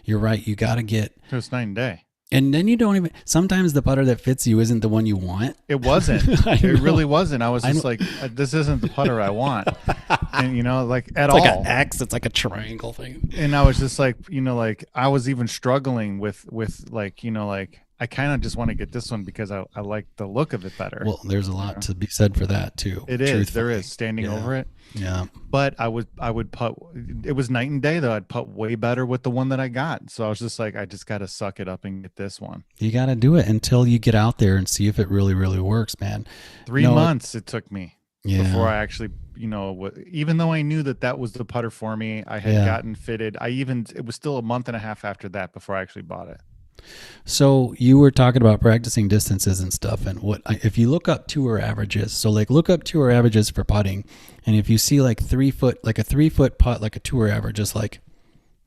Speaker 1: you're right, you got to get.
Speaker 2: It's night and day.
Speaker 1: And then you don't even. Sometimes the putter that fits you isn't the one you want.
Speaker 2: It wasn't. It really wasn't. I was just like, this isn't the putter I want. And at all.
Speaker 1: It's like an X. It's like a triangle thing.
Speaker 2: And I was just like, I was even struggling with I kind of just want to get this one because I like the look of it better.
Speaker 1: Well, there's a lot to be said for that too.
Speaker 2: It is. There is standing over it.
Speaker 1: Yeah.
Speaker 2: But I would putt. It was night and day though. I'd putt way better with the one that I got. So I was just like, I just got to suck it up and get this one.
Speaker 1: You got to do it until you get out there and see if it really, really works, man.
Speaker 2: 3 months it took me before I actually, even though I knew that was the putter for me, I had gotten fitted. It was still a month and a half after that before I actually bought it.
Speaker 1: So you were talking about practicing distances and stuff, and if you look up tour averages, so look up tour averages for putting, and if you see a 3 foot putt, like a tour average is I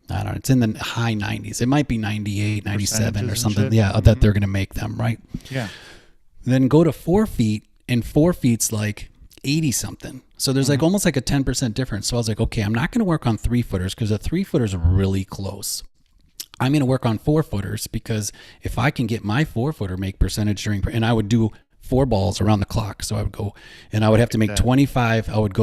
Speaker 1: don't know, it's in the high 90s. It might be 98, 97 or something. Yeah, mm-hmm. That they're going to make them, right?
Speaker 2: Yeah.
Speaker 1: Then go to 4 feet, and 4 feet's 80 something. So there's almost a 10% difference. So I was like, okay, I'm not going to work on 3 footers because a 3 footer is really close. I'm going to work on 4 footers because if I can get my 4 footer make percentage and I would do 4 balls around the clock. So I would go and I would have to make 25. I would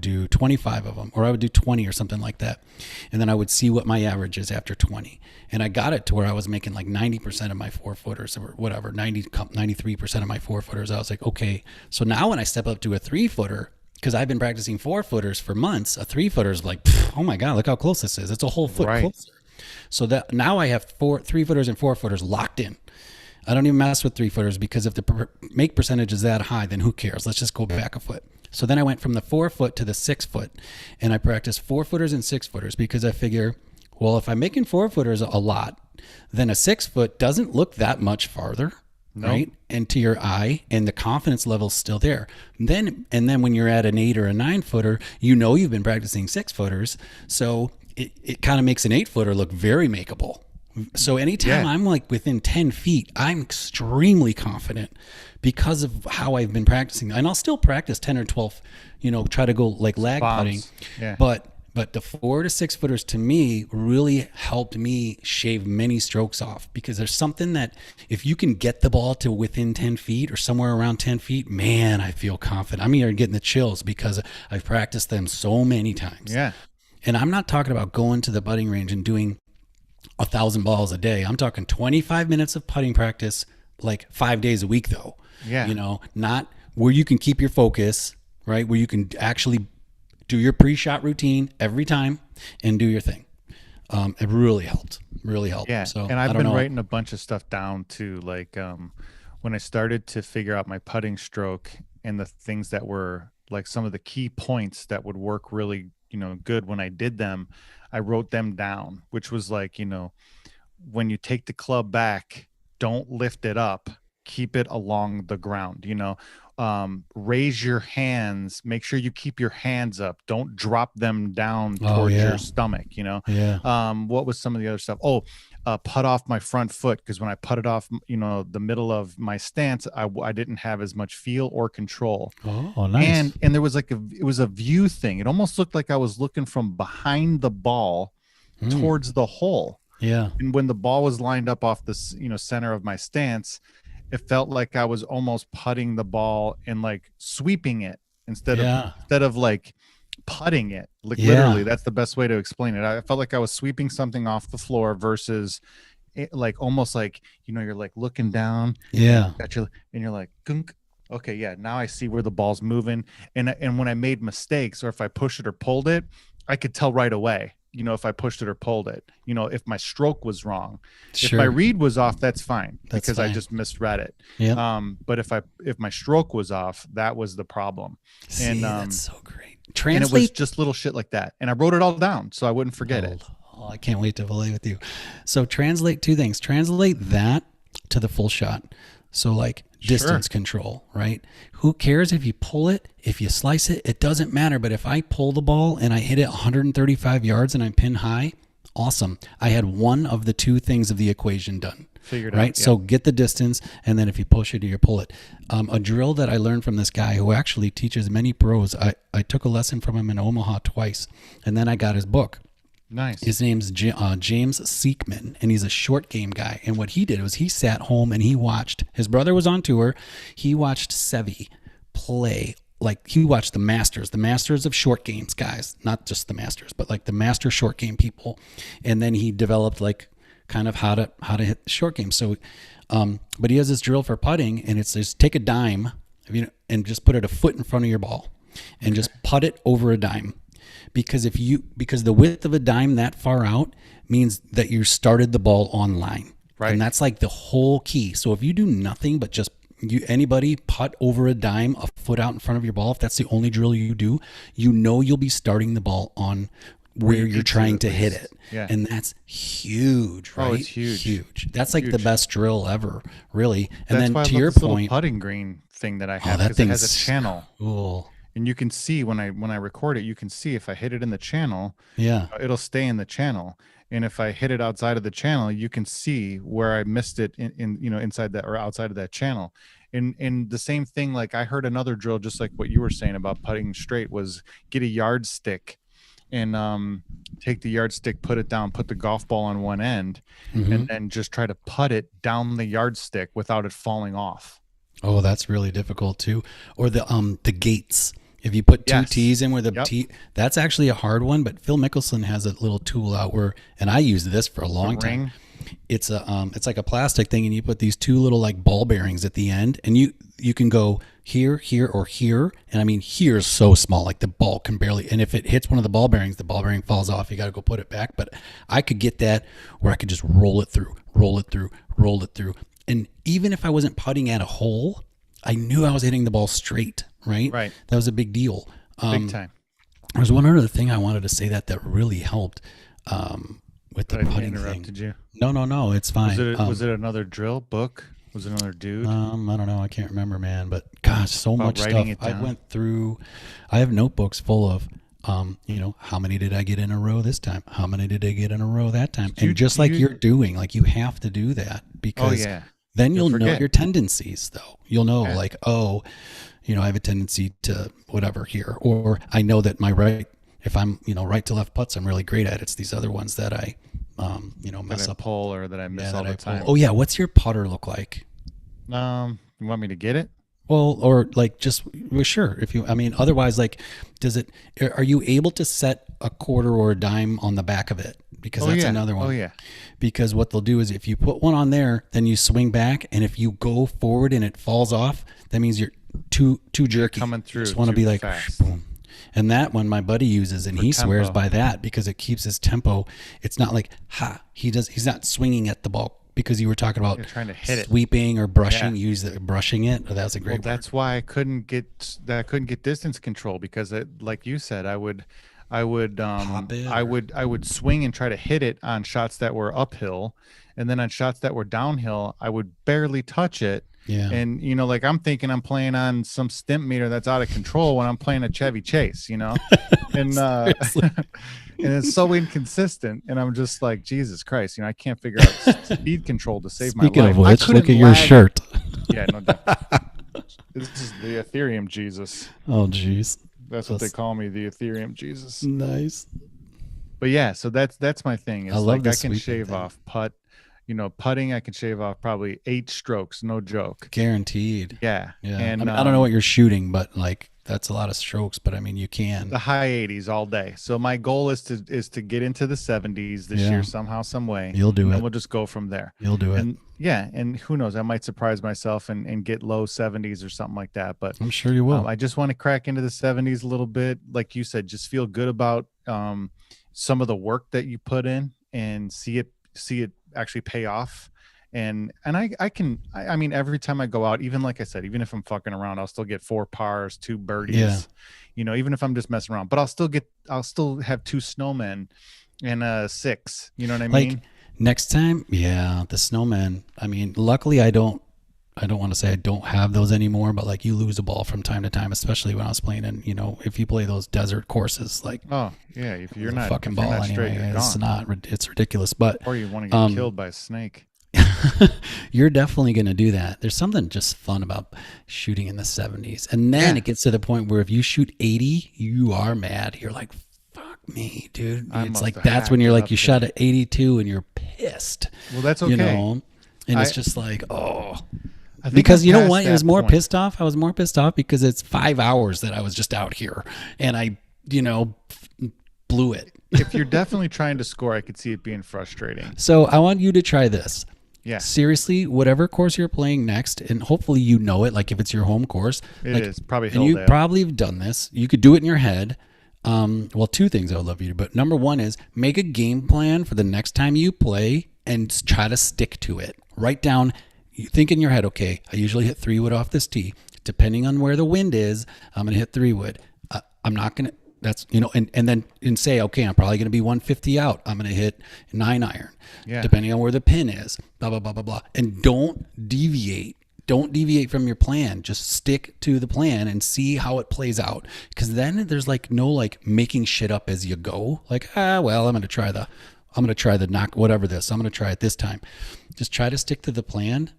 Speaker 1: do 25 of them, or I would do 20 or something like that. And then I would see what my average is after 20. And I got it to where I was making 90% of my 4 footers or whatever, 93% of my 4 footers. I was like, okay, so now when I step up to a 3 footer, because I've been practicing 4 footers for months, a 3 footer is oh my God, look how close this is. It's a whole foot closer. So that now I have 3 footers and 4 footers locked in. I don't even mess with 3 footers because if the make percentage is that high, then who cares? Let's just go back a foot. So then I went from the 4 foot to the 6 foot, and I practiced 4 footers and 6 footers because I figure, well, if I'm making 4 footers a lot, then a 6 foot doesn't look that much farther. Nope. Right? And to your eye, and the confidence level's still there. Then when you're at an 8 or a 9 footer, you've been practicing 6 footers. So it kind of makes an 8 footer look very makeable. So anytime I'm within 10 feet, I'm extremely confident because of how I've been practicing. And I'll still practice 10 or 12, try to go lag putting. Yeah. But But the 4 to 6 footers to me really helped me shave many strokes off, because there's something that if you can get the ball to within 10 feet or somewhere around 10 feet, man, I feel confident. I'm here getting the chills because I've practiced them so many times.
Speaker 2: Yeah.
Speaker 1: And I'm not talking about going to the putting range and doing 1,000 balls a day. I'm talking 25 minutes of putting practice, like 5 days a week though.
Speaker 2: Yeah.
Speaker 1: You know, not where you can keep your focus, right? Where you can actually do your pre-shot routine every time and do your thing. It really helped.
Speaker 2: Yeah.
Speaker 1: So,
Speaker 2: and I've been writing a bunch of stuff down too. Like when I started to figure out my putting stroke and the things that were like some of the key points that would work really, good when I did them, I wrote them down, which was like, when you take the club back, don't lift it up, keep it along the ground, raise your hands, make sure you keep your hands up, don't drop them down towards your stomach, what was some of the other stuff? Putt off my front foot, because when I putted off the middle of my stance, I didn't have as much feel or control.
Speaker 1: Oh, nice.
Speaker 2: And there was it was a view thing. It almost looked like I was looking from behind the ball towards the hole.
Speaker 1: Yeah.
Speaker 2: And when the ball was lined up off the center of my stance, it felt like I was almost putting the ball and like sweeping it instead of like putting it. Like literally, that's the best way to explain it. I felt like I was sweeping something off the floor versus like almost like, you're like looking down.
Speaker 1: Yeah.
Speaker 2: And you're like, gunk. Okay, yeah, now I see where the ball's moving. And when I made mistakes or if I pushed it or pulled it, I could tell right away. If I pushed it or pulled it, if my stroke was wrong, if my read was off, that's fine because I just misread it.
Speaker 1: Yeah.
Speaker 2: But if my stroke was off, that was the problem.
Speaker 1: See, that's so great.
Speaker 2: And it was just little shit like that. And I wrote it all down so I wouldn't forget it.
Speaker 1: Oh, I can't wait to play with you. So translate two things. Translate that to the full shot. So like distance control, right? Who cares if you pull it, if you slice it, it doesn't matter. But if I pull the ball and I hit it 135 yards and I'm pin high, awesome. I had one of the two things of the equation done.
Speaker 2: Figured
Speaker 1: right?
Speaker 2: out.
Speaker 1: So get the distance, and then if you push it or you pull it. A drill that I learned from this guy who actually teaches many pros. I took a lesson from him in Omaha twice, and then I got his book.
Speaker 2: Nice.
Speaker 1: His name's James Siekman, and he's a short game guy. And what he did was he sat home and he watched. His brother was on tour. He watched Seve play. Like he watched the masters of short games guys, not just the masters, but like the master short game people. And then he developed like kind of how to hit the short game. So, but he has this drill for putting, and it's just take a dime, and just put it a foot in front of your ball, and just putt it over a dime. Because the width of a dime that far out means that you started the ball on line. Right. And that's like the whole key. So if you do nothing but just anybody putt over a dime a foot out in front of your ball, if that's the only drill you do, you'll be starting the ball on where you're trying to hit it.
Speaker 2: Yeah.
Speaker 1: And that's huge, right?
Speaker 2: Oh, it's huge.
Speaker 1: That's like the best drill ever, really. And
Speaker 2: that's
Speaker 1: then to
Speaker 2: your
Speaker 1: your point,
Speaker 2: putting green thing that I have,
Speaker 1: that
Speaker 2: because it has a channel.
Speaker 1: Cool.
Speaker 2: And you can see when I record it, you can see if I hit it in the channel, it'll stay in the channel. And if I hit it outside of the channel, you can see where I missed it in inside that or outside of that channel. And the same thing, like I heard another drill, just like what you were saying about putting straight, was get a yardstick and take the yardstick, put it down, put the golf ball on one end, and then just try to putt it down the yardstick without it falling off.
Speaker 1: Oh, that's really difficult too. Or the gates. If you put two tees in where the tee, that's actually a hard one. But Phil Mickelson has a little tool out and I used this for a long time. It's it's like a plastic thing, and you put these two little like ball bearings at the end, and you can go here, or here. And I mean, here's so small, like the ball can barely, and if it hits one of the ball bearings, the ball bearing falls off. You got to go put it back. But I could get that where I could just roll it through. And even if I wasn't putting at a hole, I knew I was hitting the ball straight. Right. That was a big deal.
Speaker 2: Big time.
Speaker 1: There's one other thing I wanted to say that really helped with the putting thing.
Speaker 2: Interrupted you?
Speaker 1: No, it's fine.
Speaker 2: Was it another drill book? Was it another dude?
Speaker 1: I don't know. I can't remember, man. But gosh, so much stuff. I went through. I have notebooks full of, how many did I get in a row this time? How many did I get in a row that time? And just like you're doing, like you have to do that because then you'll know your tendencies. Though you'll know like, I have a tendency to whatever here, or I know that my right if I'm, right to left putts, I'm really great at. It's these other ones that I, mess up.
Speaker 2: Pull or that I miss all the time.
Speaker 1: Oh yeah. What's your putter look like?
Speaker 2: You want me to get it?
Speaker 1: Well, or like just, well, sure. Otherwise, like, are you able to set a quarter or a dime on the back of it? Because that's another one.
Speaker 2: Oh yeah.
Speaker 1: Because what they'll do is if you put one on there, then you swing back, and if you go forward and it falls off, that means you're too jerky.
Speaker 2: Coming through.
Speaker 1: You just want to be like, boom. And that one my buddy uses, and he swears by that because it keeps his tempo. It's not like he's not swinging at the ball, because you were talking about
Speaker 2: trying to hit
Speaker 1: sweeping or brushing. Brushing it. Oh, that was a great word.
Speaker 2: That's why I couldn't get distance control, because like you said, I would swing and try to hit it on shots that were uphill, and then on shots that were downhill, I would barely touch it.
Speaker 1: Yeah.
Speaker 2: And like I'm thinking I'm playing on some stimp meter that's out of control when I'm playing a Chevy Chase, and and it's so inconsistent, and I'm just like, Jesus Christ, I can't figure out speed control to save my life.
Speaker 1: Speaking of which, look at your shirt.
Speaker 2: Yeah, no doubt. This is the Ethereum Jesus.
Speaker 1: Oh geez.
Speaker 2: That's what they call me, the Ethereum Jesus.
Speaker 1: Nice.
Speaker 2: But yeah, so that's my thing. Is
Speaker 1: I love
Speaker 2: I can shave off putt. Putting, I can shave off probably 8 strokes, no joke.
Speaker 1: Guaranteed.
Speaker 2: Yeah.
Speaker 1: And I don't know what you're shooting, but like that's a lot of strokes. But I mean, you can.
Speaker 2: The high 80s all day. So my goal is to get into the 70s this year somehow, some way.
Speaker 1: You'll do it.
Speaker 2: And we'll just go from there.
Speaker 1: You'll do it.
Speaker 2: And yeah, and who knows? I might surprise myself and get low 70s or something like that. But
Speaker 1: I'm sure you will.
Speaker 2: I just want to crack into the 70s a little bit. Like you said, just feel good about some of the work that you put in and see it actually pay off. And I mean, every time I go out, even like I said, even if I'm fucking around, I'll still get 4 pars, 2 birdies, even if I'm just messing around, but I'll still have 2 snowmen and a 6, you know what I mean?
Speaker 1: Like next time. Yeah. The snowmen. I mean, luckily I don't want to say I don't have those anymore, but like you lose a ball from time to time, especially when I was playing in, if you play those desert courses, like,
Speaker 2: oh yeah, if you're not
Speaker 1: fucking ball anyway, it's ridiculous. But
Speaker 2: or you want to get killed by a snake.
Speaker 1: You're definitely going to do that. There's something just fun about shooting in the 70s. And then it gets to the point where if you shoot 80, you are mad. You're like, fuck me, dude. It's like, that's when you're like, you shot at 82 and you're pissed.
Speaker 2: Well, that's okay.
Speaker 1: And it's just like, because you know what? I was more pissed off. I was more pissed off because it's 5 hours that I was just out here and I, blew it.
Speaker 2: If you're definitely trying to score, I could see it being frustrating.
Speaker 1: So I want you to try this.
Speaker 2: Yeah.
Speaker 1: Seriously, whatever course you're playing next, and hopefully you know it, like if it's your home course.
Speaker 2: It is probably Hilldale.
Speaker 1: And you probably have done this. You could do it in your head. Well, 2 things I would love you to do. But number 1 is make a game plan for the next time you play and try to stick to it. Write down, you think in your head, okay, I usually hit 3-wood off this tee. Depending on where the wind is, I'm going to hit 3-wood. I'm not going to. That's, and then say, okay, I'm probably going to be 150 out. I'm going to hit 9-iron, depending on where the pin is, blah, blah, blah, blah, blah. And don't deviate. Don't deviate from your plan. Just stick to the plan and see how it plays out. Because then there's like no like making shit up as you go. Like, well, I'm going to try the knock, whatever this. I'm going to try it this time. Just try to stick to the plan.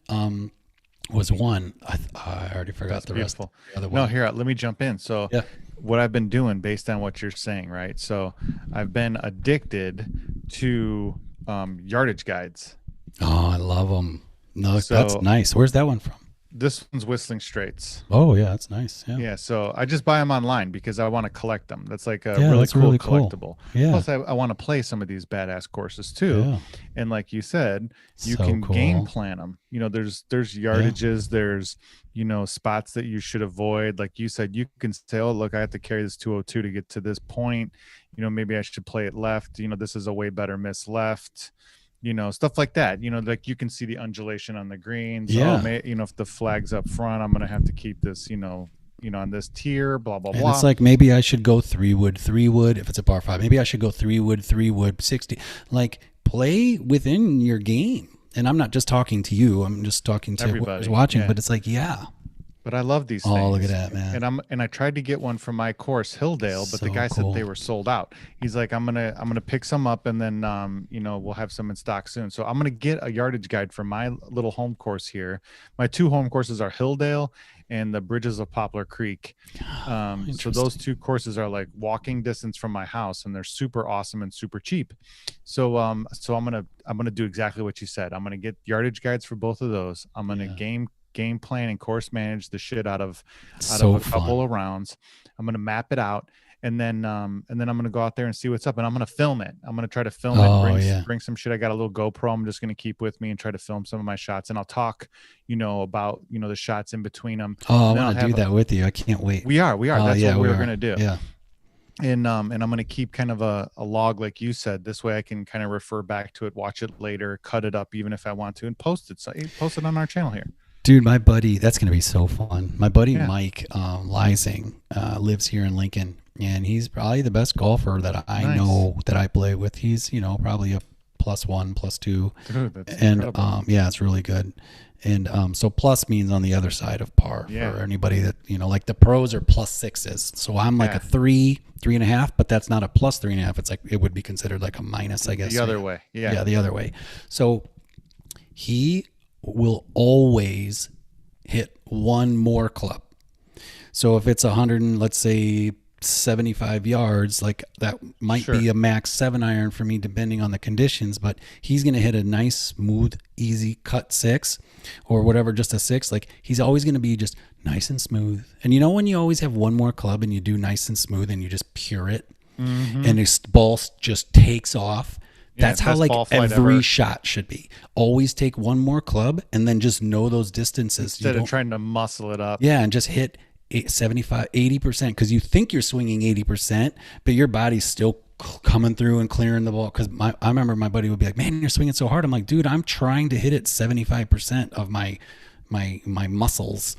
Speaker 1: Was one. I already forgot. That's the beautiful. Rest. The other one.
Speaker 2: No, here, let me jump in. So what I've been doing based on what you're saying, right? So I've been addicted to yardage guides.
Speaker 1: Oh, I love them. No, that's nice. Where's that one from?
Speaker 2: This one's Whistling Straits.
Speaker 1: Oh yeah, that's nice.
Speaker 2: Yeah. So I just buy them online because I want to collect them. That's like a really cool collectible.
Speaker 1: Yeah.
Speaker 2: Plus, I want to play some of these badass courses too. Yeah. And like you said, you can game plan them. There's yardages. There's spots that you should avoid. Like you said, you can say, oh look, I have to carry this 202 to get to this point. Maybe I should play it left. This is a way better miss left. Stuff like that, like you can see the undulation on the green. So, if the flag's up front, I'm going to have to keep this, on this tier, blah, blah, blah.
Speaker 1: It's like, maybe I should go 3-wood if it's a par 5. Maybe I should go 3-wood 60. Like, play within your game. And I'm not just talking to you. I'm just talking to whoever's watching. But it's like,
Speaker 2: But I love these
Speaker 1: Oh, look at
Speaker 2: things.
Speaker 1: that, man.
Speaker 2: And I tried to get one from my course, Hilldale, but the
Speaker 1: So
Speaker 2: guy said they
Speaker 1: cool.
Speaker 2: were sold out. He's like, I'm gonna pick some up, and then we'll have some in stock soon. So I'm gonna get a yardage guide for my little home course here. My two home courses are Hilldale and the Bridges of Poplar Creek. So those
Speaker 1: Interesting.
Speaker 2: two courses are like walking distance from my house, and they're super awesome and super cheap. So I'm gonna do exactly what you said. I'm gonna get yardage guides for both of those. I'm gonna
Speaker 1: Yeah.
Speaker 2: game plan and course manage the shit out of
Speaker 1: So
Speaker 2: a couple
Speaker 1: fun.
Speaker 2: of rounds. I'm gonna map it out, and then I'm gonna go out there and see what's up, and I'm gonna film it. I'm gonna try to film it,
Speaker 1: Oh yeah.
Speaker 2: bring some shit. I got a little GoPro. I'm just gonna keep with me and try to film some of my shots, and I'll talk, about the shots in between them,
Speaker 1: Oh, I
Speaker 2: and then I'll
Speaker 1: want to do
Speaker 2: have.
Speaker 1: that with you. I can't wait.
Speaker 2: We are.
Speaker 1: Oh
Speaker 2: That's
Speaker 1: yeah,
Speaker 2: what
Speaker 1: we
Speaker 2: we're
Speaker 1: are.
Speaker 2: gonna do.
Speaker 1: Yeah.
Speaker 2: And I'm going to keep kind of a log like you said. This way I can kind of refer back to it, watch it later, cut it up even if I want to, and post it. So post it on our channel here.
Speaker 1: Dude, my buddy, that's going to be so fun. My buddy
Speaker 2: Yeah.
Speaker 1: Mike Lysing lives here in Lincoln, and he's probably the best golfer that I
Speaker 2: Nice.
Speaker 1: know that I play with. He's, probably a +1, +2.
Speaker 2: Dude, that's
Speaker 1: And
Speaker 2: incredible.
Speaker 1: yeah, it's really good. And so plus means on the other side of par
Speaker 2: Yeah.
Speaker 1: for anybody that, like the pros are +6s. So I'm like
Speaker 2: Yeah.
Speaker 1: a 3.5, but that's not a +3.5. It's like, it would be considered like a minus, I guess.
Speaker 2: The other way. Yeah.
Speaker 1: Yeah, the other way. So he will always hit one more club. So if it's 100, and let's say 75 yards, like that might
Speaker 2: Sure.
Speaker 1: be a max 7-iron for me depending on the conditions, but he's going to hit a nice, smooth, easy cut 6 or whatever, just a 6. Like he's always going to be just nice and smooth. And when you always have one more club and you do nice and smooth and you just pure it and his ball just takes off.
Speaker 2: Yeah,
Speaker 1: That's how
Speaker 2: best
Speaker 1: like
Speaker 2: ball flight
Speaker 1: every
Speaker 2: ever.
Speaker 1: shot should be. Always take one more club and then just know those distances.
Speaker 2: Instead of trying to muscle it up.
Speaker 1: Yeah, and just hit 75, 80% because you think you're swinging 80%, but your body's still coming through and clearing the ball. Because I remember my buddy would be like, "Man, you're swinging so hard." I'm like, "Dude, I'm trying to hit it 75% of my muscles,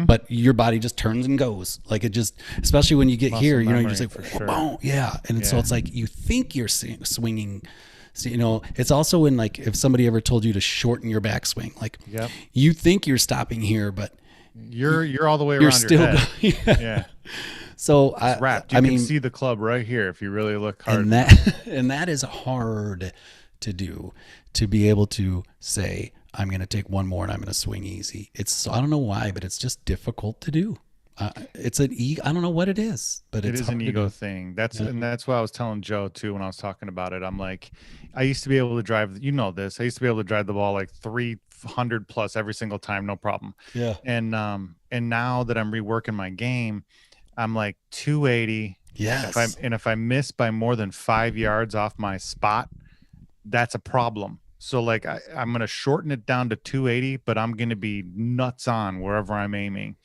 Speaker 1: but your body just turns and goes like it just. Especially when you get
Speaker 2: Muscle
Speaker 1: here, you're
Speaker 2: memory,
Speaker 1: just like,
Speaker 2: for sure.
Speaker 1: boom, yeah. And so
Speaker 2: Yeah.
Speaker 1: it's like you think you're swinging. So, it's also when like if somebody ever told you to shorten your backswing, like
Speaker 2: Yep.
Speaker 1: you think you're stopping here, but
Speaker 2: You're all the way
Speaker 1: you're
Speaker 2: around
Speaker 1: still
Speaker 2: your head.
Speaker 1: going.
Speaker 2: Yeah.
Speaker 1: So
Speaker 2: It's wrapped. You
Speaker 1: I
Speaker 2: can
Speaker 1: mean,
Speaker 2: see the club right here if you really look hard.
Speaker 1: and that is hard to do, to be able to say I'm going to take one more and I'm going to swing easy. I don't know why, but it's just difficult to do. It's I don't know what it is, but
Speaker 2: It
Speaker 1: it's
Speaker 2: is an
Speaker 1: hard to
Speaker 2: ego
Speaker 1: do.
Speaker 2: thing. That's what I was telling Joe too when I was talking about it. I'm like, I used to be able to drive. This. I used to be able to drive the ball like 300 plus every single time, no problem.
Speaker 1: Yeah.
Speaker 2: And now that I'm reworking my game, I'm like 280.
Speaker 1: Yes.
Speaker 2: If I miss by more than 5 yards off my spot, that's a problem. So like I'm gonna shorten it down to 280, but I'm gonna be nuts on wherever I'm aiming.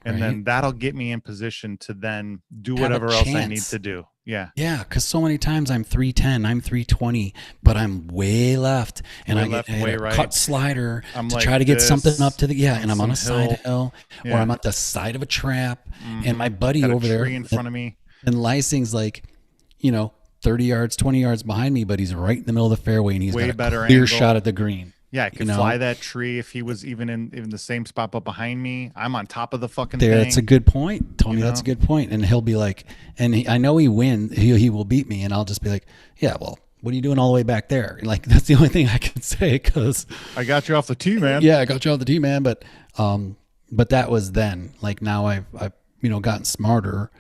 Speaker 2: And
Speaker 1: Right.
Speaker 2: then that'll get me in position to then do
Speaker 1: Have a
Speaker 2: whatever else I need
Speaker 1: chance.
Speaker 2: to do. Yeah.
Speaker 1: Yeah, because so many times I'm 310, I'm 320, but I'm way left, and
Speaker 2: Way
Speaker 1: I
Speaker 2: left,
Speaker 1: get
Speaker 2: way
Speaker 1: a
Speaker 2: right.
Speaker 1: cut slider
Speaker 2: I'm
Speaker 1: to
Speaker 2: like
Speaker 1: try to get
Speaker 2: this,
Speaker 1: something up to the and I'm on a
Speaker 2: some
Speaker 1: side hill, or
Speaker 2: Yeah.
Speaker 1: I'm at the side of a trap, and my
Speaker 2: Mhm.
Speaker 1: buddy
Speaker 2: Got a
Speaker 1: over there
Speaker 2: tree in front of me.
Speaker 1: and Lysing's like, 30 yards, 20 yards behind me, but he's right in the middle of the fairway, and he's
Speaker 2: Way
Speaker 1: got a
Speaker 2: better
Speaker 1: clear
Speaker 2: angle.
Speaker 1: shot at the green.
Speaker 2: Yeah, I could fly that tree if he was even in the same spot but behind me. I'm on top of the fucking thing.
Speaker 1: That's a good point, Tony.
Speaker 2: You
Speaker 1: That's a
Speaker 2: know?
Speaker 1: good point. And he'll be like, I know he wins. He will beat me, and I'll just be like, yeah, well, what are you doing all the way back there? Like that's the only thing I can say because
Speaker 2: I got you off the tee, man.
Speaker 1: yeah, I got you off the tee, man. But that was then. Like now I've gotten smarter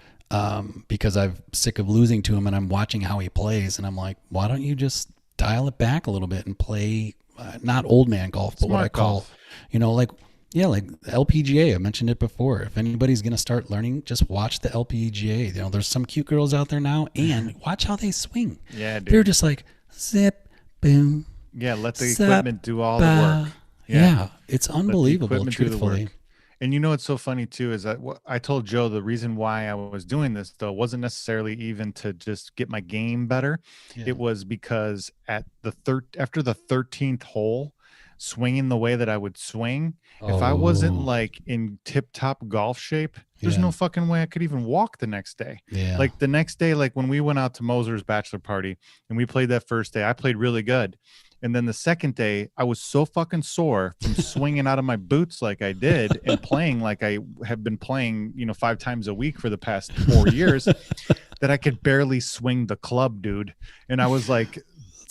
Speaker 1: because I'm sick of losing to him, and I'm watching how he plays, and I'm like, why don't you just dial it back a little bit and play not old man golf, but what I
Speaker 2: Smart
Speaker 1: call,
Speaker 2: golf.
Speaker 1: like LPGA. I mentioned it before. If anybody's gonna start learning, just watch the LPGA. There's some cute girls out there now, and watch how they swing.
Speaker 2: Yeah, dude.
Speaker 1: They're just like zip, boom.
Speaker 2: Yeah, let the
Speaker 1: zap,
Speaker 2: equipment do all the work.
Speaker 1: Yeah, it's
Speaker 2: Let the
Speaker 1: unbelievable.
Speaker 2: equipment do the
Speaker 1: Truthfully,
Speaker 2: work. And what's so funny too is that what I told Joe, the reason why I was doing this though wasn't necessarily even to just get my game better.
Speaker 1: Yeah.
Speaker 2: It was because after the 13th hole, swinging the way that I would swing, if I wasn't
Speaker 1: Oh.
Speaker 2: like in tip top golf shape, there's
Speaker 1: Yeah.
Speaker 2: no fucking way I could even walk the next day.
Speaker 1: Yeah.
Speaker 2: Like the next day, like when we went out to Moser's bachelor party and we played that first day, I played really good. And then the second day, I was so fucking sore from swinging out of my boots like I did and playing like I have been playing, 5 times a week for the past 4 years, that I could barely swing the club, dude. And I was like,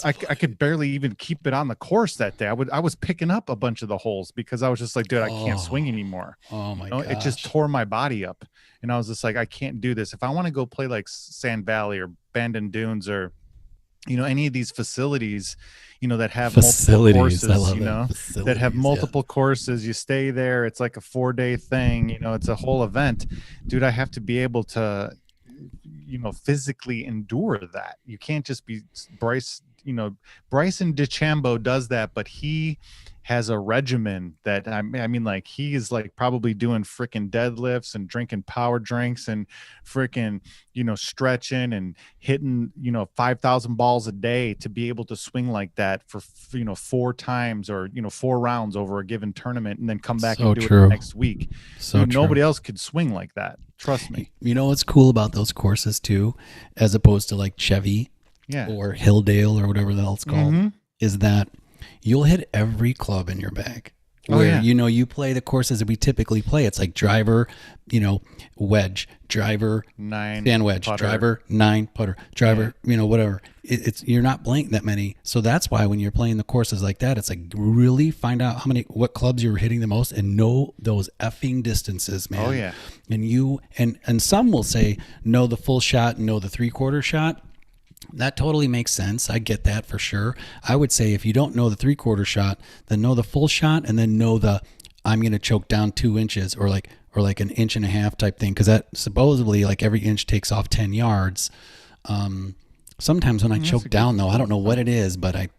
Speaker 2: I could barely even keep it on the course that day. I was picking up a bunch of the holes because I was just like, dude, I can't swing anymore.
Speaker 1: Oh my god!
Speaker 2: It just tore my body up, and I was just like, I can't do this. If I want to go play like Sand Valley or Bandon Dunes or, any of these facilities, that have multiple courses, that have multiple courses. You stay there. It's like a 4-day thing. It's a whole event, dude. I have to be able to, physically endure that. You can't just be Bryson DeChambeau does that, but he has a regimen that I mean, like, he is like probably doing freaking deadlifts and drinking power drinks and freaking, stretching and hitting, 5,000 balls a day to be able to swing like that for, 4 times or, 4 rounds over a given tournament and then come back and do it the next week. So nobody else could swing like that. Trust me.
Speaker 1: You know what's cool about those courses too, as opposed to like Chevy or Hilldale or whatever the hell it's called, is that you'll hit every club in your bag. Where, you play the courses that we typically play. It's like driver, wedge, driver,
Speaker 2: 9,
Speaker 1: sand wedge,
Speaker 2: putter.
Speaker 1: driver, 9, putter, driver, whatever. It's you're not playing that many. So that's why when you're playing the courses like that, it's like really find out what clubs you're hitting the most and know those effing distances, man.
Speaker 2: Oh yeah.
Speaker 1: And some will say know the full shot and know the 3/4 shot. That totally makes sense. I get that for sure. I would say if you don't know the 3/4 shot, then know the full shot and then know the I'm going to choke down 2 inches or like an inch and a half type thing. Cause that supposedly like every inch takes off 10 yards. Sometimes when I choke down though, I don't know what it is, but I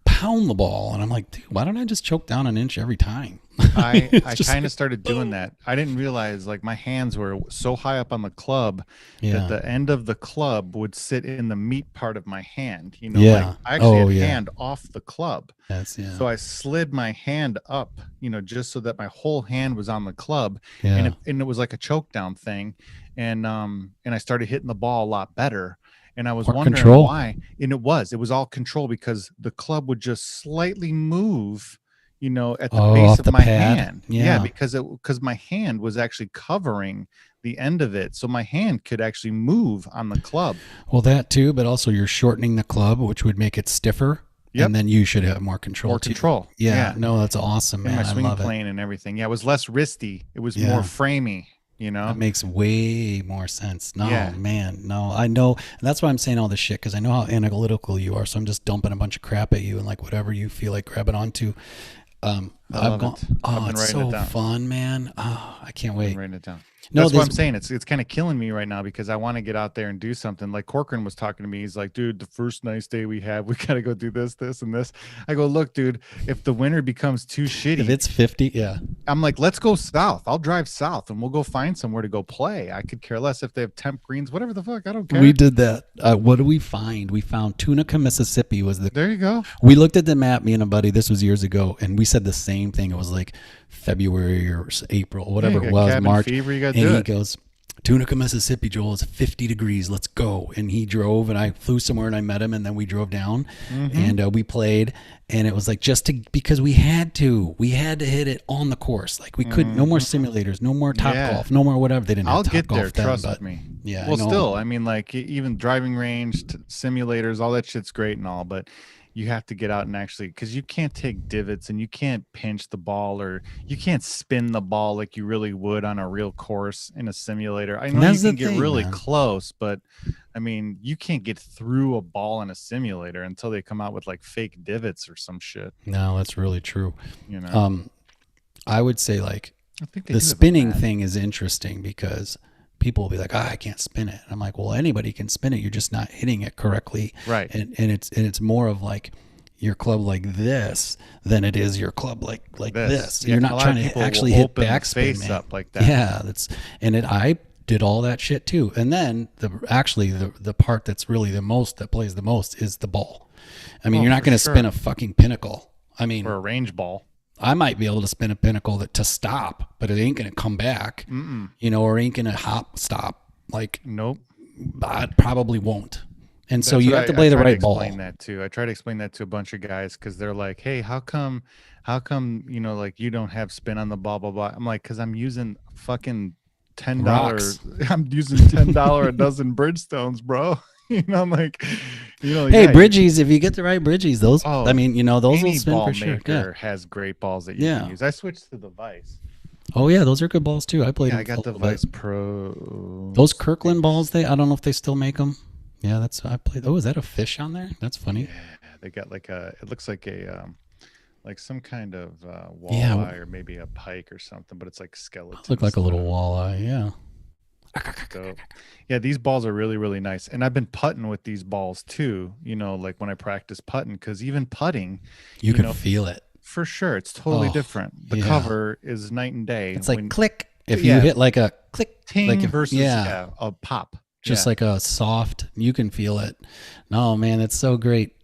Speaker 1: pound the ball and I'm like, dude, why don't I just choke down an inch every time?
Speaker 2: I kind of started doing that. I didn't realize like my hands were so high up on the club that the end of the club would sit in the meat part of my hand. Like I actually had hand off the club. So I slid my hand up, just so that my whole hand was on the club, and it was like a choke down thing, and I started hitting the ball a lot better. And I was wondering why, and it was all control because the club would just slightly move, at the base of my hand. Because my hand was actually covering the end of it. So my hand could actually move on the club.
Speaker 1: Well, that too, but also you're shortening the club, which would make it stiffer. Yep. And then you should have more control. Yeah. No, that's awesome, man.
Speaker 2: And my swing plane and everything. Yeah, it was less wristy. It was more framey.
Speaker 1: That makes way more sense. No, man, no, I know. And that's why I'm saying all this shit, because I know how analytical you are. So I'm just dumping a bunch of crap at you and like whatever you feel like grabbing onto. It's so fun, man. Oh, I can't wait.
Speaker 2: I'm writing it down. No, that's what I'm saying. It's kind of killing me right now because I want to get out there and do something. Like Corcoran was talking to me. He's like, dude, the first nice day we have, we got to go do this, and this. I go, look, dude, if the winter becomes too shitty.
Speaker 1: If it's 50,
Speaker 2: I'm like, let's go south. I'll drive south and we'll go find somewhere to go play. I could care less if they have temp greens, whatever the fuck. I don't care.
Speaker 1: We did that. What do we find? We found Tunica, Mississippi
Speaker 2: There you go.
Speaker 1: We looked at the map, me and a buddy, this was years ago, and we said the same thing. It was like February or April, whatever it was, March.
Speaker 2: Fever, you
Speaker 1: and he goes, Tunica, Mississippi, Joel, it's 50 degrees. Let's go. And he drove and I flew somewhere and I met him and then we drove down and we played. And it was like because we had to hit it on the course. Like we couldn't, no more simulators, no more Top Golf, no more whatever. They didn't have Top Golf. I'll get there,
Speaker 2: trust me. Yeah. Well, still, I mean, like even driving range, simulators, all that shit's great and all, but you have to get out and actually, because you can't take divots and you can't pinch the ball or you can't spin the ball like you really would on a real course in a simulator. I know you can get really close, but I mean, you can't get through a ball in a simulator until they come out with like fake divots or some shit.
Speaker 1: No, that's really true. I would say like the spinning thing is interesting because people will be like, I can't spin it. And I'm like, well, anybody can spin it. You're just not hitting it correctly.
Speaker 2: Right.
Speaker 1: And it's more of like your club like this than it is your club like this.
Speaker 2: Yeah,
Speaker 1: you're not trying to actually hit backspin, man.
Speaker 2: Up like that.
Speaker 1: Yeah. I did all that shit too. And then the part that's really that plays the most is the ball. I mean, you're not going to spin a fucking Pinnacle. I mean,
Speaker 2: or a range ball.
Speaker 1: I might be able to spin a Pinnacle to stop, but it ain't going to come back, or ain't going to hop stop. Like,
Speaker 2: nope.
Speaker 1: I probably won't. And so you have to play the right ball.
Speaker 2: That too. I try to explain that to a bunch of guys because they're like, "Hey, how come, like you don't have spin on the ball, blah blah." I'm like, "Cause I'm using fucking $10. I'm using $10 a dozen Bridgestones, bro." I'm like,
Speaker 1: hey, Bridgies, if you get the right Bridgies, those, I mean, those will spin for sure.
Speaker 2: Yeah. Has great balls that you can use. I switched to the Vice.
Speaker 1: Oh yeah, those are good balls too. I played.
Speaker 2: I got the Vice Pro.
Speaker 1: Those Kirkland balls, I don't know if they still make them. Yeah, I played. Oh, is that a fish on there? That's funny.
Speaker 2: Yeah, they got it looks like like some kind of walleye or maybe a pike or something, but it's like skeleton.
Speaker 1: Look like a little walleye, yeah.
Speaker 2: So, yeah, these balls are really, really nice. And I've been putting with these balls too, like when I practice putting, because even putting,
Speaker 1: you can feel it.
Speaker 2: For sure. It's totally different. The cover is night and day.
Speaker 1: It's like click. If you hit like a click,
Speaker 2: ting versus a pop.
Speaker 1: Just like a soft, you can feel it. No, man, it's so great.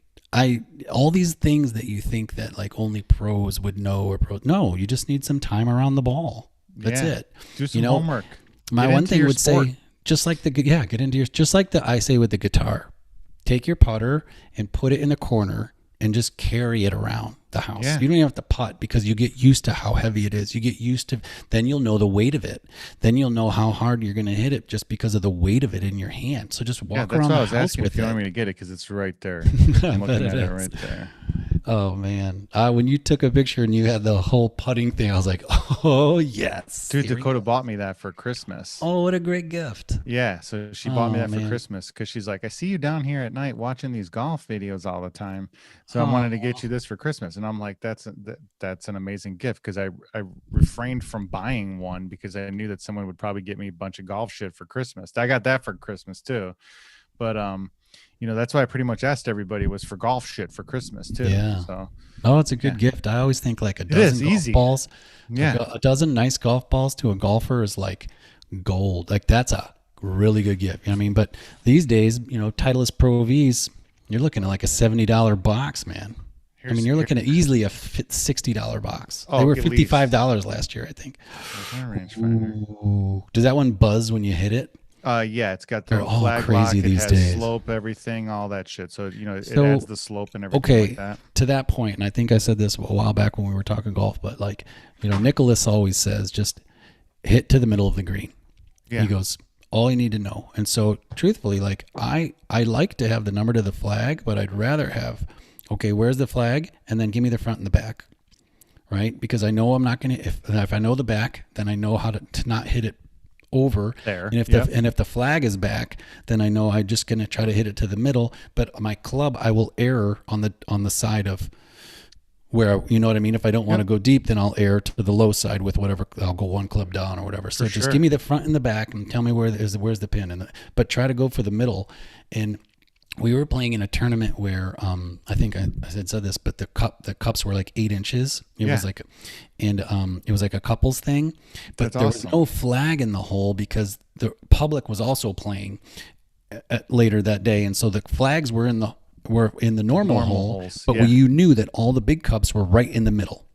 Speaker 1: All these things that you think that like only pros would know or pros. No, you just need some time around the ball. That's it.
Speaker 2: Do some homework.
Speaker 1: My one thing would say, just like I say with the guitar, take your putter and put it in the corner and just carry it around the house. Yeah. You don't even have to putt because you get used to how heavy it is. You get used to, then you'll know the weight of it. Then you'll know how hard you're going to hit it just because of the weight of it in your hand. So just walk around the house with it.
Speaker 2: If you want me to get it because it's right there. I'm looking at it right there.
Speaker 1: Oh man, when you took a picture and you had the whole putting thing, I was like, oh yes.
Speaker 2: Dude, Dakota bought me that for Christmas.
Speaker 1: Oh, what a great gift.
Speaker 2: Yeah, so she bought me that for Christmas because she's like, I see you down here at night watching these golf videos all the time. So I wanted to get you this for Christmas. And I'm like, that's an amazing gift because I refrained from buying one because I knew that someone would probably get me a bunch of golf shit for Christmas. I got that for Christmas too. But that's why I pretty much asked everybody was for golf shit for Christmas too.
Speaker 1: Yeah.
Speaker 2: So,
Speaker 1: it's a good gift. I always think like a dozen golf balls.
Speaker 2: Yeah.
Speaker 1: A dozen nice golf balls to a golfer is like gold. Like that's a really good gift. You know what I mean? But these days, Titleist Pro Vs, you're looking at like a $70 box, man. You're looking at easily a $60 box. They were $55 last year, I think. Ooh. Does that one buzz when you hit it?
Speaker 2: Yeah, it's got the flag
Speaker 1: crazy
Speaker 2: lock,
Speaker 1: these
Speaker 2: it has
Speaker 1: days.
Speaker 2: slope, everything, all that shit. So, it adds the slope and everything like that.
Speaker 1: To that point, and I think I said this a while back when we were talking golf, but like, Nicholas always says, just hit to the middle of the green. Yeah. He goes, all you need to know. And so truthfully, like I like to have the number to the flag, but I'd rather have, okay, where's the flag? And then give me the front and the back, right? Because I know I'm not going to, if I know the back, then I know how to not hit it over there. And if the flag is back, then I know I'm just going to try to hit it to the middle, but my club, I will err on the side of where, you know what I mean? If I don't want to go deep, then I'll err to the low side with whatever, I'll go one club down or whatever. So just give me the front and the back and tell me where's the pin, but try to go for the middle. And we were playing in a tournament where I think I said this, but the cups were like 8 inches. It was like, and it was like a couples thing, but there was no flag in the hole because the public was also playing later that day, and so the flags were in the normal hole, holes, but you knew that all the big cups were right in the middle.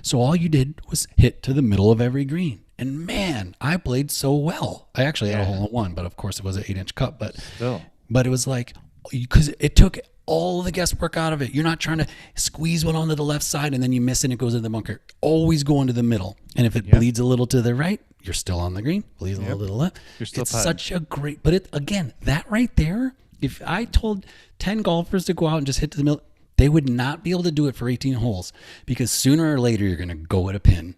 Speaker 1: So all you did was hit to the middle of every green. And man, I played so well. I actually had a hole in one, but of course it was an 8-inch cup. But it was like, because it took all the guesswork out of it. You're not trying to squeeze one onto the left side and then you miss it and it goes in the bunker. Always go into the middle. And if it bleeds a little to the right, you're still on the green. Bleeds a little to the left.
Speaker 2: You're still
Speaker 1: It's such a great, but again, that right there, if I told 10 golfers to go out and just hit to the middle, they would not be able to do it for 18 holes because sooner or later you're going to go at a pin.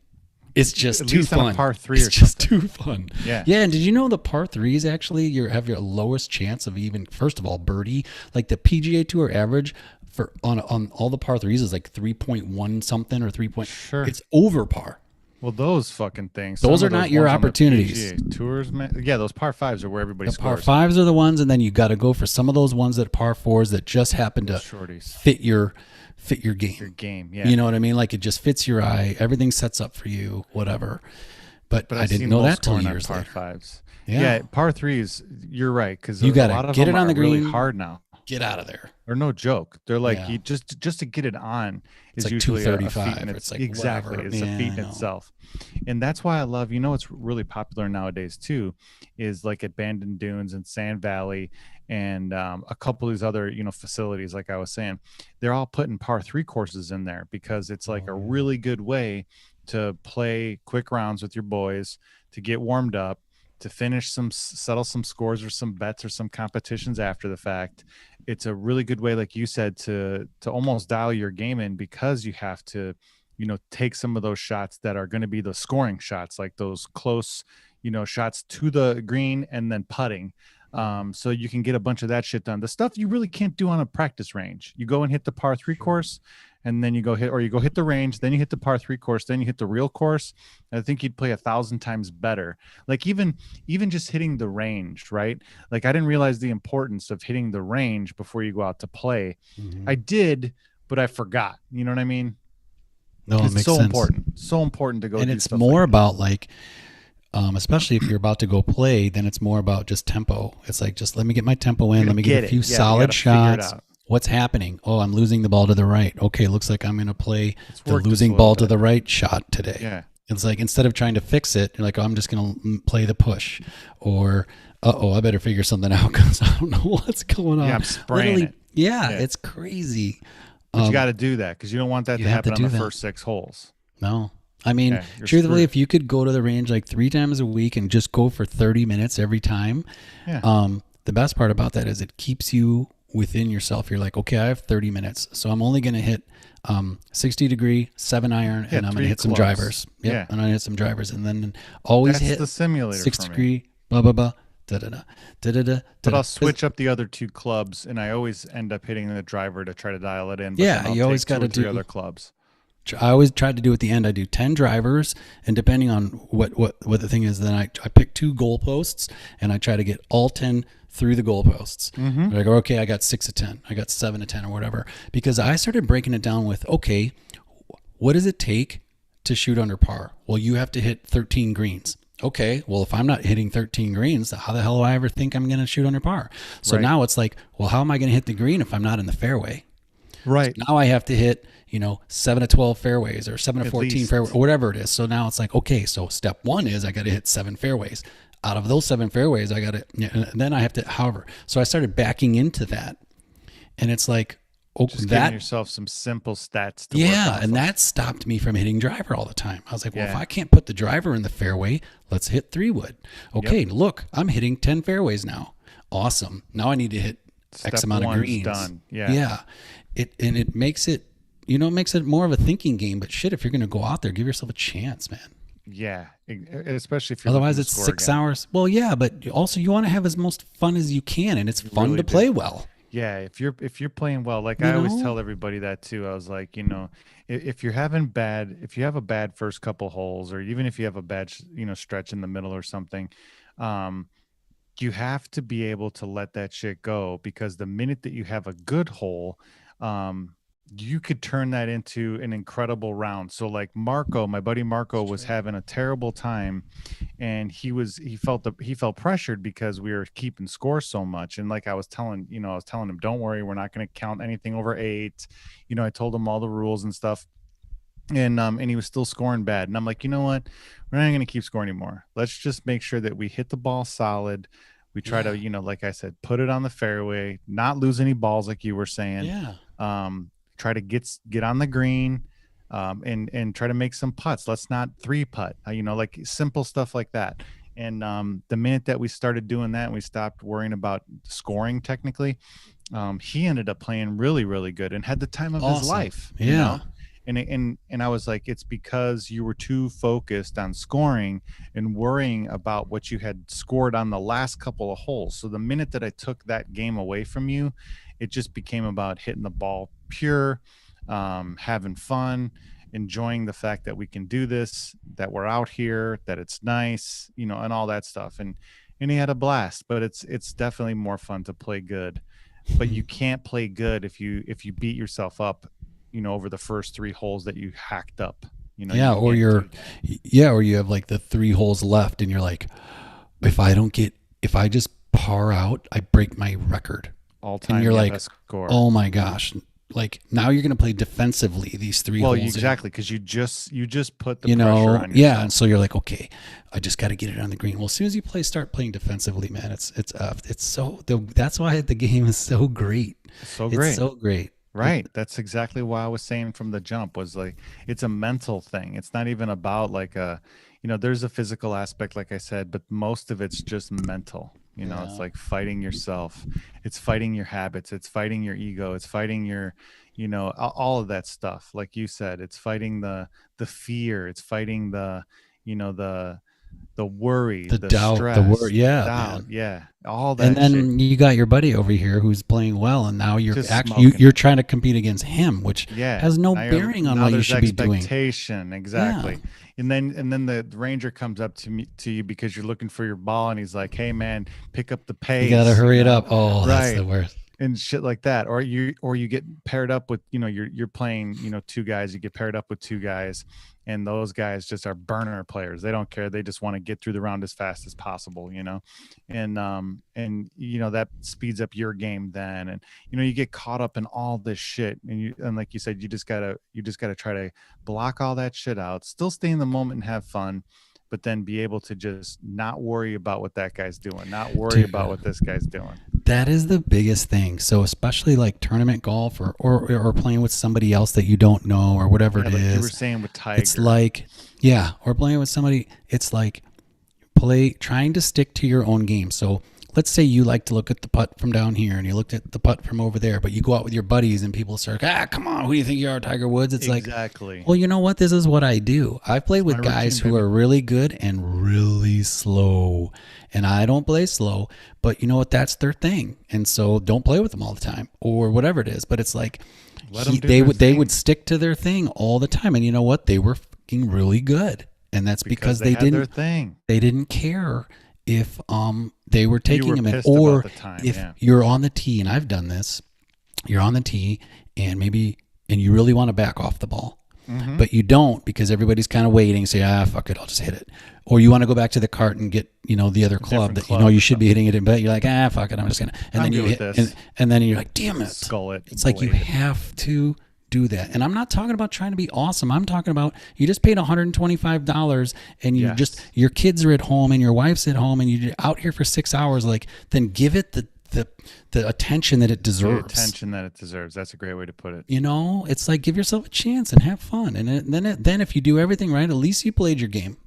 Speaker 1: It's just too fun.
Speaker 2: On a par 3
Speaker 1: it's just too fun.
Speaker 2: Yeah.
Speaker 1: And did you know the par 3s actually have your lowest chance of even, first of all, birdie? Like the PGA Tour average for on all the par 3s is like 3.1 something or 3.
Speaker 2: Sure.
Speaker 1: It's over par.
Speaker 2: Well, those fucking things.
Speaker 1: Those are not your opportunities.
Speaker 2: Tours, man. Yeah, those par 5s are where everybody scores.
Speaker 1: The par 5s are the ones, and then you got to go for some of those ones that par 4s that just happen to fit your game.
Speaker 2: Your game, yeah.
Speaker 1: You know what I mean? Like it just fits your eye. Everything sets up for you, whatever. But I didn't know that till years later.
Speaker 2: Par 5s. Yeah, par 3s. You're right because
Speaker 1: you got to get it on the green
Speaker 2: really hard now.
Speaker 1: Get out of there.
Speaker 2: Or no joke. They're like,
Speaker 1: Yeah.
Speaker 2: you just to get it on
Speaker 1: It's
Speaker 2: is
Speaker 1: like
Speaker 2: usually a feat
Speaker 1: 235.
Speaker 2: in
Speaker 1: It's like
Speaker 2: exactly.
Speaker 1: whatever.
Speaker 2: It's a
Speaker 1: Yeah,
Speaker 2: feat
Speaker 1: I
Speaker 2: in
Speaker 1: know.
Speaker 2: itself. And that's why I love, what's really popular nowadays too, is like at Bandon Dunes and Sand Valley and a couple of these other, facilities, like I was saying, they're all putting par 3 courses in there because it's like a really good way to play quick rounds with your boys, to get warmed up, to settle some scores or some bets or some competitions after the fact. It's a really good way, like you said, to almost dial your game in, because you have to, take some of those shots that are going to be the scoring shots, like those close, shots to the green and then putting. So you can get a bunch of that shit done. The stuff you really can't do on a practice range. You go and hit the par 3 course, and then you go hit the range, then you hit the par 3 course, then you hit the real course. I think you'd play 1,000 times better. Like even just hitting the range, right? Like I didn't realize the importance of hitting the range before you go out to play. I did, but I forgot. You know what I mean?
Speaker 1: No, it
Speaker 2: It's
Speaker 1: makes
Speaker 2: so
Speaker 1: sense.
Speaker 2: important. So important to go.
Speaker 1: And
Speaker 2: do
Speaker 1: it's
Speaker 2: stuff
Speaker 1: more
Speaker 2: like
Speaker 1: about like, especially if you're about to go play, then it's more about just tempo. It's like, just let me get my tempo in. Let me get a few solid shots. What's happening? Oh, I'm losing the ball to the right. Okay, looks like I'm going to play the losing ball to the right shot today.
Speaker 2: Yeah.
Speaker 1: It's like, instead of trying to fix it, you're like, oh, I'm just going to play the push. Or, I better figure something out because I don't know what's going on.
Speaker 2: Yeah, I'm spraying it.
Speaker 1: Yeah, it's crazy.
Speaker 2: But you got to do that because you don't want that to happen on the first 6 holes.
Speaker 1: No. I mean, truthfully, if you could go to the range like 3 times a week and just go for 30 minutes every time, the best part about that is it keeps you within yourself. You're like, okay, I have 30 minutes, so I'm only going to hit 60-degree 7-iron, and I'm going to hit some drivers. Yep, and I hit some drivers, and then always hit
Speaker 2: the simulator
Speaker 1: 6-degree, blah, blah, blah.
Speaker 2: But I'll switch up the other 2 clubs, and I always end up hitting the driver to try to dial it in.
Speaker 1: But you always got to do
Speaker 2: other clubs.
Speaker 1: I always tried to do at the end. I do 10 drivers, and depending on what the thing is, then I pick 2 goalposts, and I try to get all 10 through the goalposts. I go, okay, I got 6 of 10, I got 7 of 10, or whatever. Because I started breaking it down with, okay, what does it take to shoot under par? Well, you have to hit 13 greens. Okay, well, if I'm not hitting 13 greens, how the hell do I ever think I'm going to shoot under par? So now it's like, well, how am I going to hit the green if I'm not in the fairway?
Speaker 2: Right.
Speaker 1: So now I have to hit, 7 of 12 fairways or 7 of 14 fairways, or whatever it is. So now it's like, okay, so step 1 is I got to hit 7 fairways. Out of those 7 fairways, I got to, and then I have to, however. So I started backing into that, and it's like,
Speaker 2: just giving yourself some simple stats to work off
Speaker 1: and that stopped me from hitting driver all the time. I was like, well, if I can't put the driver in the fairway, let's hit 3-wood. Okay, look, I'm hitting 10 fairways now. Awesome. Now I need to hit X amount of greens.
Speaker 2: Done.
Speaker 1: It makes it, it makes it more of a thinking game. But shit, if you're going to go out there, give yourself a chance, man.
Speaker 2: Yeah, especially if you're
Speaker 1: otherwise it's 6 hours. Well, yeah, but also you want to have as most fun as you can, and it's fun really to play well.
Speaker 2: Yeah, if you're playing well, like I always tell everybody that too. I was like, if you have a bad first couple holes, or even if you have a bad, stretch in the middle or something, you have to be able to let that shit go, because the minute that you have a good hole, you could turn that into an incredible round. So like Marco, my buddy Marco, was having a terrible time, and he felt pressured because we were keeping score so much. And like I was telling him, don't worry, we're not going to count anything over 8. I told him all the rules and stuff. And he was still scoring bad. And I'm like, you know what? We're not going to keep scoring anymore. Let's just make sure that we hit the ball solid. We try to, like I said, put it on the fairway, not lose any balls, like you were saying. Try to get on the green, and try to make some putts. Let's not 3-putt, like simple stuff like that. And the minute that we started doing that, and we stopped worrying about scoring technically, he ended up playing really, really good and had the time of his life. And I was like, it's because you were too focused on scoring and worrying about what you had scored on the last couple of holes. So the minute that I took that game away from you, it just became about hitting the ball pure, having fun, enjoying the fact that we can do this, that we're out here, that it's nice, and all that stuff. And he had a blast. But it's definitely more fun to play good. But you can't play good if you beat yourself up, over the first 3 holes that you hacked up.
Speaker 1: Or you have like the 3 holes left, and you're like, if I just par out, I break my record.
Speaker 2: all time.
Speaker 1: And you're like,
Speaker 2: best score.
Speaker 1: oh my gosh. Like now you're going to play defensively these 3 holes.
Speaker 2: Well, exactly, because you just put the pressure on yourself.
Speaker 1: Yeah, and so you're like, okay, I just got to get it on the green. Well, as soon as you start playing defensively, man, it's so that's why the game is so great.
Speaker 2: So great.
Speaker 1: It's so great.
Speaker 2: Right. That's exactly why I was saying from the jump was like, it's a mental thing. It's not even about like there's a physical aspect, like I said, but most of it's just mental. It's like fighting yourself. It's fighting your habits. It's fighting your ego. It's fighting your, all of that stuff. Like you said, it's fighting the fear. It's fighting the worry, the
Speaker 1: doubt,
Speaker 2: stress,
Speaker 1: the worry. Yeah.
Speaker 2: Doubt, yeah. All that.
Speaker 1: And then you got your buddy over here who's playing well, and now you're
Speaker 2: Just
Speaker 1: actually
Speaker 2: smoking.
Speaker 1: you're trying to compete against him, which has no
Speaker 2: Now
Speaker 1: bearing on
Speaker 2: now
Speaker 1: what you
Speaker 2: there's
Speaker 1: should be doing.
Speaker 2: expectation, exactly. And then the ranger comes up to you because you're looking for your ball, and he's like, "Hey man, pick up the pace.
Speaker 1: You gotta hurry it up." Oh, that's the worst.
Speaker 2: And shit like that. Or you get paired up with, you're playing, 2 guys, you get paired up with 2 guys, and those guys just are burner players. They don't care. They just want to get through the round as fast as possible, and that speeds up your game then. And, you get caught up in all this shit. And like you said, you just gotta try to block all that shit out, still stay in the moment and have fun, but then be able to just not worry about what that guy's doing, not worry about what this guy's doing.
Speaker 1: That is the biggest thing. So especially like tournament golf or playing with somebody else that you don't know or whatever it
Speaker 2: like
Speaker 1: is.
Speaker 2: You were saying with Tiger.
Speaker 1: It's like, or playing with somebody. It's like trying to stick to your own game. So let's say you like to look at the putt from down here and you looked at the putt from over there, but you go out with your buddies and people start, come on, who do you think you are, Tiger Woods? It's
Speaker 2: exactly.
Speaker 1: Well, you know what? This is what I do. I've played with guys who are really good and really slow. And I don't play slow, but you know what? That's their thing. And so don't play with them all the time or whatever it is. But it's like they would stick to their thing all the time. And you know what? They were fucking really good. And that's because they didn't
Speaker 2: their thing.
Speaker 1: They didn't care if they were taking them in,
Speaker 2: or
Speaker 1: if you're on the tee, and I've done this, you're on the tee and you really want to back off the ball, but you don't because everybody's kind of waiting. Say, fuck it, I'll just hit it. Or you want to go back to the cart and get, the other club that you should be hitting it in, but you're like, fuck it, I'm just gonna. And then you hit, and then you're like, damn it,
Speaker 2: skull it.
Speaker 1: It's like you have to do that. And I'm not talking about trying to be awesome. I'm talking about you just paid $125 and your kids are at home and your wife's at home and you're out here for 6 hours. Like, then give it the attention that it deserves.
Speaker 2: The attention that it deserves. That's a great way to put it.
Speaker 1: It's like give yourself a chance and have fun. And then if you do everything right, at least you played your game.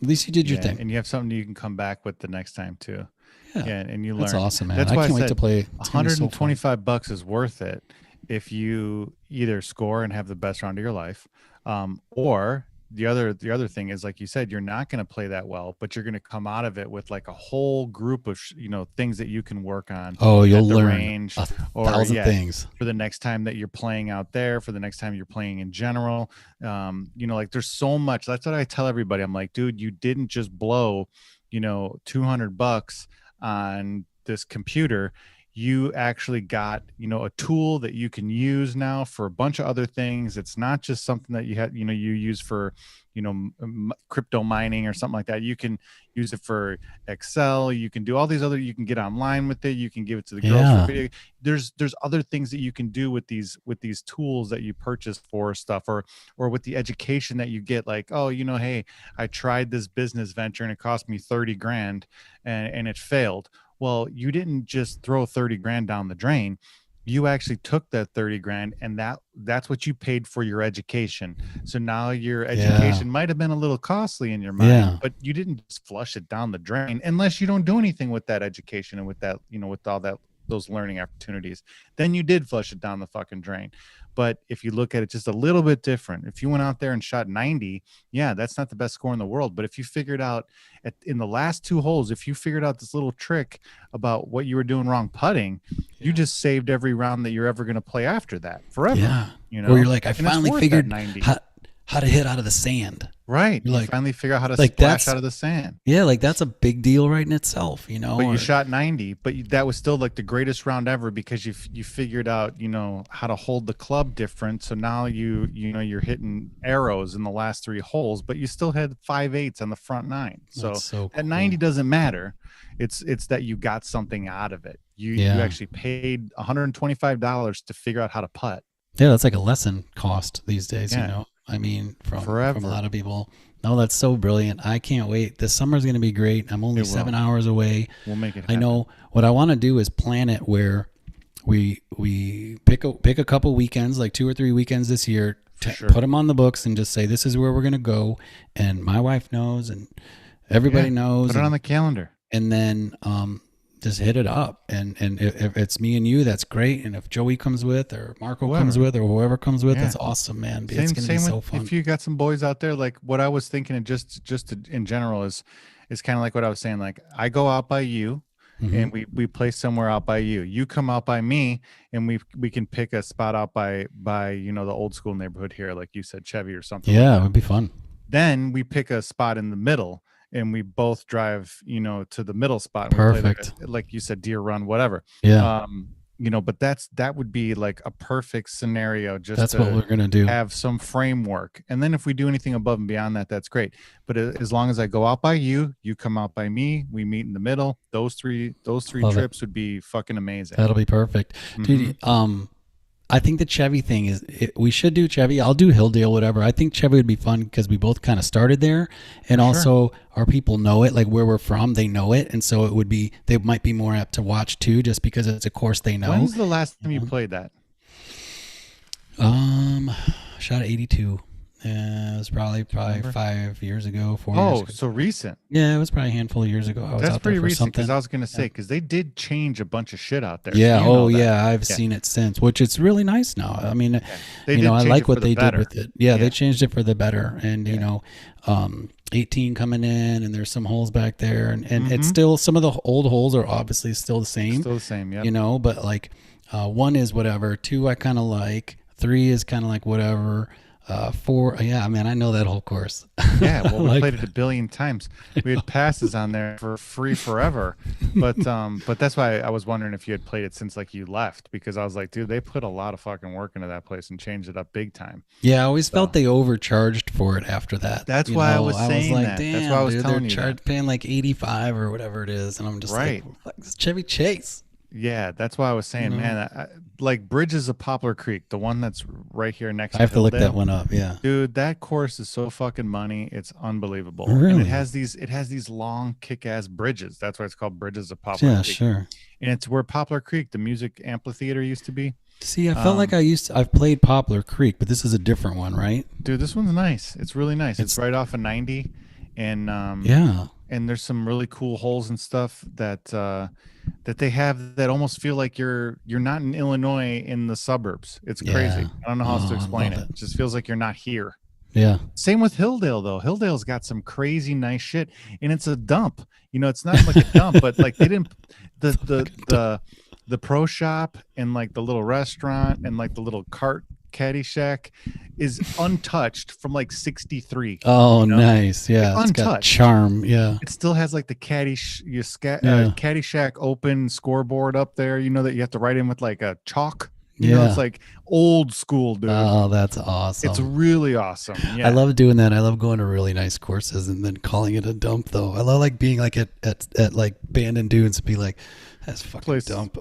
Speaker 1: At least you did your thing.
Speaker 2: And you have something you can come back with the next time too.
Speaker 1: Yeah,
Speaker 2: and you learn.
Speaker 1: That's awesome, man.
Speaker 2: That's
Speaker 1: I can't wait to play.
Speaker 2: $125 is worth it if you either score and have the best round of your life, or the other thing is, like you said, you're not going to play that well, but you're going to come out of it with like a whole group of things that you can work on.
Speaker 1: Oh, you'll learn
Speaker 2: range,
Speaker 1: 1,000 things
Speaker 2: for the next time that you're playing out there, for the next time you're playing in general. Like there's so much. That's what I tell everybody. I'm like, dude, you didn't just blow $200 on this computer. You actually got, a tool that you can use now for a bunch of other things. It's not just something that you had, you use for, crypto mining or something like that. You can use it for Excel. You can do all these you can get online with it. You can give it to the girls for video. There's other things that you can do with these tools that you purchase for stuff, or with the education that you get. Like, hey, I tried this business venture and it cost me 30 grand and it failed. Well, you didn't just throw 30 grand down the drain. You actually took that 30 grand and that's what you paid for your education. So now your education might have been a little costly in your mind, but you didn't just flush it down the drain unless you don't do anything with that education and with that, with all those learning opportunities. Then you did flush it down the fucking drain. But if you look at it just a little bit different, if you went out there and shot 90, that's not the best score in the world. But if you figured out in the last 2 holes, if you figured out this little trick about what you were doing wrong putting, you just saved every round that you're ever going to play after that forever.
Speaker 1: Yeah. Or you're like, I finally figured how to hit out of the sand.
Speaker 2: Right.
Speaker 1: You're
Speaker 2: You
Speaker 1: like,
Speaker 2: finally figure out how to
Speaker 1: like
Speaker 2: splash
Speaker 1: that's
Speaker 2: out of the sand.
Speaker 1: yeah, like that's a big deal right in itself, you know.
Speaker 2: But you
Speaker 1: Or,
Speaker 2: shot 90, but that was still like the greatest round ever because you figured out, how to hold the club different. So now you're hitting arrows in the last 3 holes, but you still had 5/8 on the front 9. So
Speaker 1: that's so
Speaker 2: that
Speaker 1: cool.
Speaker 2: 90 doesn't matter. It's that you got something out of it. You actually paid $125 to figure out how to putt.
Speaker 1: Yeah, that's like a lesson cost these days,
Speaker 2: Yeah.
Speaker 1: you know. I mean, from
Speaker 2: Forever.
Speaker 1: a lot of people. No, that's so brilliant. I can't wait. This summer's going to be great. I'm only
Speaker 2: It will.
Speaker 1: 7 hours away.
Speaker 2: We'll make it
Speaker 1: I
Speaker 2: happen.
Speaker 1: know what I want to do is plan it where we pick a couple weekends, like 2 or 3 weekends this year,
Speaker 2: Sure.
Speaker 1: put them on the books and just say this is where we're going to go, and my wife knows and everybody knows.
Speaker 2: Put it on the calendar.
Speaker 1: And then just hit it up. And if it's me and you, that's great. And if Joey comes with, or Marco comes with, or whoever comes with, that's awesome, man. It's going to be so fun.
Speaker 2: If you got some boys out there, like what I was thinking, and just in general is kind of like what I was saying. Like I go out by you, and we play somewhere out by you. You come out by me, and we can pick a spot out by the old school neighborhood here, like you said, Chevy or something.
Speaker 1: Yeah,
Speaker 2: like
Speaker 1: it would be fun.
Speaker 2: Then we pick a spot in the middle. And we both drive, to the middle spot. And
Speaker 1: Perfect.
Speaker 2: We play like you said, Deer Run, whatever.
Speaker 1: Yeah.
Speaker 2: But that would be like a perfect scenario.
Speaker 1: That's what we're gonna do.
Speaker 2: Have some framework, and then if we do anything above and beyond that, that's great. But as long as I go out by you, you come out by me, we meet in the middle. Those three
Speaker 1: Love
Speaker 2: trips would be fucking amazing.
Speaker 1: That'll be perfect, dude. I think the Chevy thing is, we should do Chevy. I'll do Hilldale, whatever. I think Chevy would be fun because we both kind of started there. And also our people know it, like where we're from, they know it. And so they might be more apt to watch too, just because it's a course they know.
Speaker 2: When's the last time you played that?
Speaker 1: Shot at 82. It was probably 5 years ago, 4 years ago.
Speaker 2: So recent.
Speaker 1: Yeah, it was probably a handful of years ago. I was
Speaker 2: That's
Speaker 1: out there
Speaker 2: pretty
Speaker 1: for
Speaker 2: recent, because
Speaker 1: something.
Speaker 2: I was going to say, because they did change a bunch of shit out there.
Speaker 1: Yeah.
Speaker 2: So
Speaker 1: I've seen it since, which it's really nice now. I mean, I like what they did with it. Yeah, they changed it for the better. And, 18 coming in, and there's some holes back there. And it's still, some of the old holes are obviously still the same.
Speaker 2: Still the same, yeah.
Speaker 1: But like 1 is whatever. 2 I kind of like. 3 is kind of like whatever. 4, yeah, man, I know that whole course.
Speaker 2: Yeah, well, we played it a billion times. We had passes on there for free forever, but that's why I was wondering if you had played it since like you left, because I was like, dude, they put a lot of fucking work into that place and changed it up big time.
Speaker 1: Yeah, I always felt they overcharged for it after that.
Speaker 2: That's why I was saying
Speaker 1: like,
Speaker 2: that.
Speaker 1: damn,
Speaker 2: that's why I was
Speaker 1: dude,
Speaker 2: telling
Speaker 1: they're
Speaker 2: you that.
Speaker 1: paying like 85 or whatever it is, and I'm just like, it's Chevy Chase.
Speaker 2: Yeah, that's why I was saying, man, like Bridges of Poplar Creek, the one that's right here next to
Speaker 1: I have to look
Speaker 2: Hilldale.
Speaker 1: that one up. Yeah,
Speaker 2: dude, that course is so fucking money. It's unbelievable.
Speaker 1: Really?
Speaker 2: And it has these long kick-ass bridges. That's why it's called Bridges of Poplar
Speaker 1: yeah,
Speaker 2: Creek.
Speaker 1: sure.
Speaker 2: And it's where Poplar Creek, the music amphitheater, used to be.
Speaker 1: See, I felt like I've played Poplar Creek, but this is a different one, right?
Speaker 2: Dude, this one's nice. It's really nice. It's right off of 90, and and there's some really cool holes and stuff that they have that almost feel like you're not in Illinois in the suburbs. It's crazy.
Speaker 1: Yeah.
Speaker 2: I don't know how else to explain
Speaker 1: love
Speaker 2: it.
Speaker 1: it.
Speaker 2: It just feels like you're not here.
Speaker 1: Yeah.
Speaker 2: Same with Hilldale, though. Hilldale's got some crazy nice shit, and it's a dump. It's not like a dump, but like they didn't the pro shop and like the little restaurant and like the little cart caddy shack is untouched from like 63.
Speaker 1: Oh, nice. Yeah.
Speaker 2: It's
Speaker 1: It's got
Speaker 2: untouched.
Speaker 1: charm. Yeah.
Speaker 2: It still has like the Caddyshack open scoreboard up there, that you have to write in with like a chalk. It's like old school, dude.
Speaker 1: Oh, that's awesome.
Speaker 2: It's really awesome. Yeah.
Speaker 1: I love doing that. I love going to really nice courses and then calling it a dump, though. I love like being like at like Bandon Dunes and be like, that's fucking dump.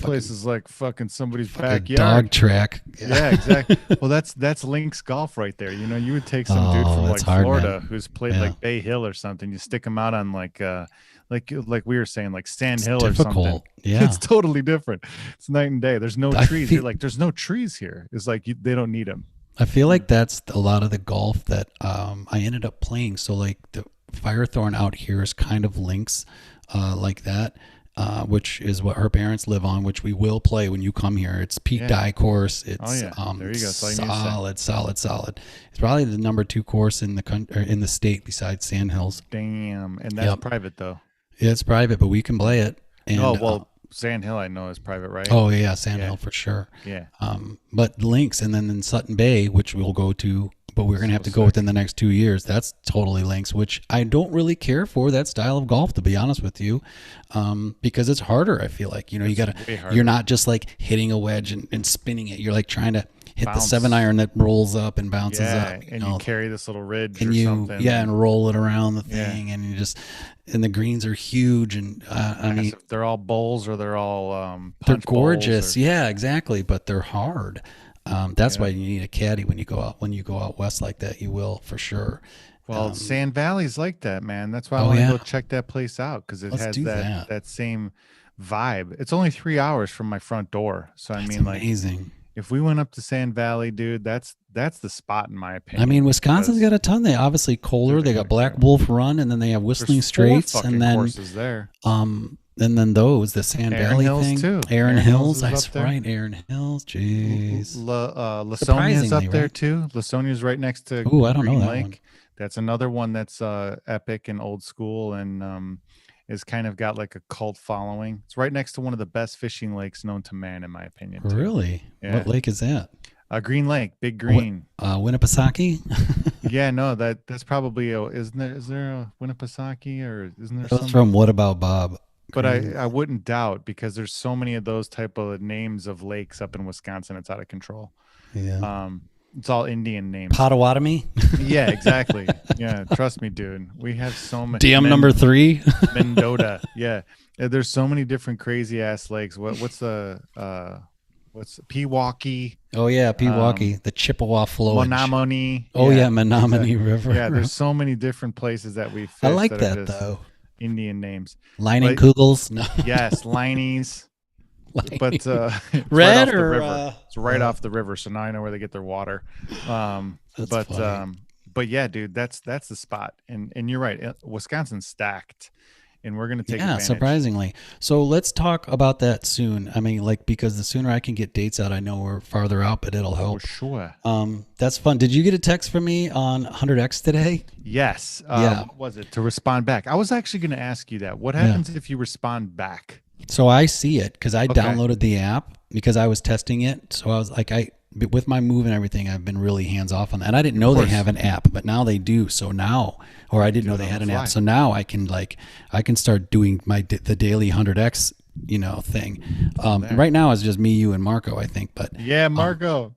Speaker 2: Place is like fucking somebody's
Speaker 1: Fucking
Speaker 2: backyard.
Speaker 1: dog track.
Speaker 2: Yeah, exactly. Well, that's Lynx Golf right there. You would take some dude from like
Speaker 1: that's hard,
Speaker 2: Florida
Speaker 1: man.
Speaker 2: who's played
Speaker 1: Yeah.
Speaker 2: like Bay Hill or something. You stick him out on like we were saying, like Sand
Speaker 1: It's
Speaker 2: Hill or something.
Speaker 1: difficult. Yeah.
Speaker 2: It's totally different. It's night and day. There's no
Speaker 1: I
Speaker 2: trees.
Speaker 1: feel-
Speaker 2: You're like, there's no trees here. It's like they don't need them.
Speaker 1: I feel like that's a lot of the golf that I ended up playing. So like the Firethorn out here is kind of links like that, which is what her parents live on, which we will play when you come here. It's Pete Dye course. It's
Speaker 2: There you go. That's all you need to say.
Speaker 1: solid. It's probably the number 2 course in the country, or in the state besides Sand Hills.
Speaker 2: Damn. And that's private though.
Speaker 1: Yeah, it's private, but we can play it. And,
Speaker 2: Sand Hill, I know, is private, right?
Speaker 1: Oh yeah, Sand Hill for sure.
Speaker 2: Yeah.
Speaker 1: But links, and then in Sutton Bay, which we'll go to, but we're gonna have to go within the next 2 years. That's totally links, which I don't really care for that style of golf, to be honest with you, because it's harder. I feel like you're not just like hitting a wedge and spinning it. You're like trying to hit the 7-iron that rolls up and bounces up.
Speaker 2: You carry this little ridge
Speaker 1: and
Speaker 2: or something.
Speaker 1: And roll it around the thing, and and the greens are huge, and I mean,
Speaker 2: they're all bowls or they're all
Speaker 1: they're gorgeous. Yeah, exactly, but they're hard. That's why you need a caddy when you go out west like that. You will for sure.
Speaker 2: Well, Sand Valley's like that, man. That's why I want to go check that place out, because it has that same vibe. It's only 3 hours from my front door, so I mean,
Speaker 1: amazing.
Speaker 2: If we went up to Sand Valley, dude, that's the spot in my opinion.
Speaker 1: I mean, Wisconsin's got a ton. They obviously Kohler, they got Black Wolf Run, and then they have Whistling Straits, and then
Speaker 2: courses there.
Speaker 1: And then the Sand Valley thing,
Speaker 2: too.
Speaker 1: Erin Hills. That's right, Erin Hills. Jeez,
Speaker 2: Lawsonia's up there too. Lawsonia's right next to
Speaker 1: I don't know that Lake. One.
Speaker 2: That's another one that's epic and old school, and is kind of got like a cult following. It's right next to one of the best fishing lakes known to man, in my opinion. Too.
Speaker 1: Really? Yeah. What lake is that?
Speaker 2: Green Lake, Big Green.
Speaker 1: Winnipesaukee?
Speaker 2: Yeah, no, that's probably is there a Winnipesaukee, or isn't there?
Speaker 1: That's from What About Bob?
Speaker 2: But I wouldn't doubt, because there's so many of those type of names of lakes up in Wisconsin. It's out of control.
Speaker 1: Yeah.
Speaker 2: It's all Indian names.
Speaker 1: Potawatomi?
Speaker 2: Yeah, exactly. Yeah, trust me, dude. We have so many.
Speaker 1: DM number 3?
Speaker 2: Mendota. Yeah. There's so many different crazy ass lakes. What's Pewaukee?
Speaker 1: Oh yeah, Pewaukee. The Chippewa flowage.
Speaker 2: Menominee.
Speaker 1: Oh yeah, Menominee River.
Speaker 2: Yeah, there's so many different places that we fished.
Speaker 1: I like that though.
Speaker 2: Indian names.
Speaker 1: Lining Kugels? No.
Speaker 2: Yes, Lineys. But it's
Speaker 1: red
Speaker 2: right
Speaker 1: or
Speaker 2: it's right off the river, so now I know where they get their water. But yeah, dude, that's the spot. And you're right, Wisconsin's stacked, and we're gonna take advantage.
Speaker 1: Surprisingly. So let's talk about that soon. I mean, because the sooner I can get dates out, I know we're farther out, but it'll help.
Speaker 2: For sure.
Speaker 1: That's fun. Did you get a text from me on 100X today?
Speaker 2: Yes. What was it? To respond back. I was actually gonna ask you that. What happens if you respond back?
Speaker 1: So I see it because I downloaded the app because I was testing it. So I was like, with my move and everything, I've been really hands off on that. And I didn't know they have an app, but now they do. So now, or I didn't know they had an app. So now I can start doing the daily 100X, thing. Right now it's just me, you, and Marco, I think. But
Speaker 2: yeah, Marco.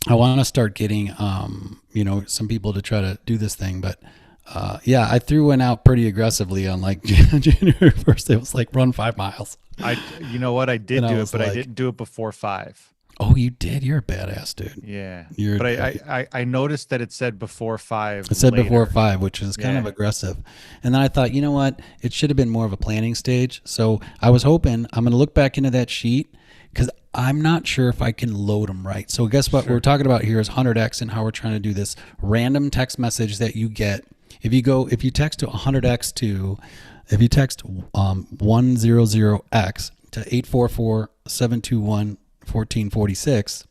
Speaker 1: I want to start getting, some people to try to do this thing, but. I threw one out pretty aggressively on January 1st. It was like run 5 miles.
Speaker 2: You know what? I did do it, but I didn't do it before 5.
Speaker 1: Oh, you did? You're a badass, dude.
Speaker 2: Yeah. I noticed that it said before 5.
Speaker 1: It said before 5, which is kind of aggressive. And then I thought, you know what? It should have been more of a planning stage. So I was hoping I'm going to look back into that sheet because I'm not sure if I can load them right. So guess what? We're talking about here is 100X and how we're trying to do this random text message that you get. If you text to 100X if you text 100X to 844-721-1446,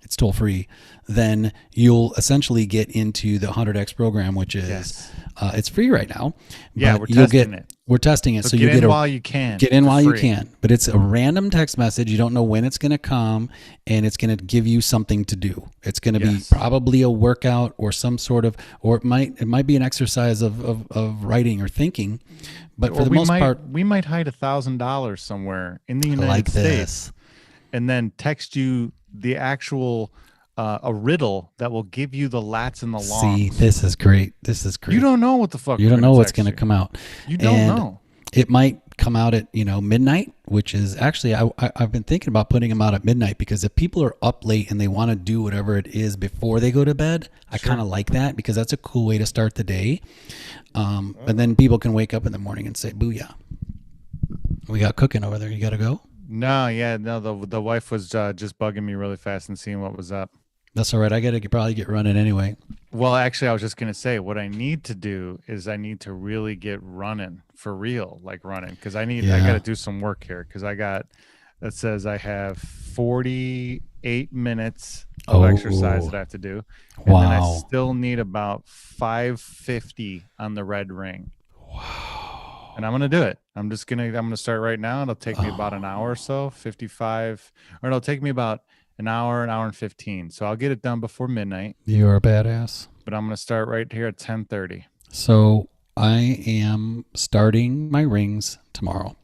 Speaker 1: it's toll free, then you'll essentially get into the 100X program, which is it's free right now.
Speaker 2: Yeah, we're testing it.
Speaker 1: We're testing it. So
Speaker 2: you get in while you can.
Speaker 1: Get in while you can. But it's a random text message. You don't know when it's going to come, and it's going to give you something to do. It's going to be probably a workout or some sort of, or it might be an exercise of writing or thinking. But for the most part,
Speaker 2: we might hide $1,000 somewhere in the United States, and then text you the actual a riddle that will give you the lats and the longs.
Speaker 1: See, this is great. You
Speaker 2: don't know what the fuck.
Speaker 1: You don't know what's going to come out.
Speaker 2: You don't know.
Speaker 1: It might come out at midnight, which is actually I've been thinking about putting them out at midnight because if people are up late and they want to do whatever it is before they go to bed, I kind of like that because that's a cool way to start the day. And then people can wake up in the morning and say, "Booyah, we got cooking over there. You got to go."
Speaker 2: No. The wife was just bugging me really fast and seeing what was up.
Speaker 1: That's all right. I got to probably get running anyway.
Speaker 2: Well, actually, I was just going to say what I need to do is I need to really get running for real, because I got to do some work here because that says I have 48 minutes of exercise that I have to do. And then I still need about 550 on the red ring.
Speaker 1: Wow.
Speaker 2: and I'm gonna do it. I'm gonna start right now. It'll take me about an hour or so, 55, or it'll take me about an hour and 15. So I'll get it done before midnight.
Speaker 1: You're a badass.
Speaker 2: But I'm gonna start right here at 10:30.
Speaker 1: So I am starting my rings tomorrow.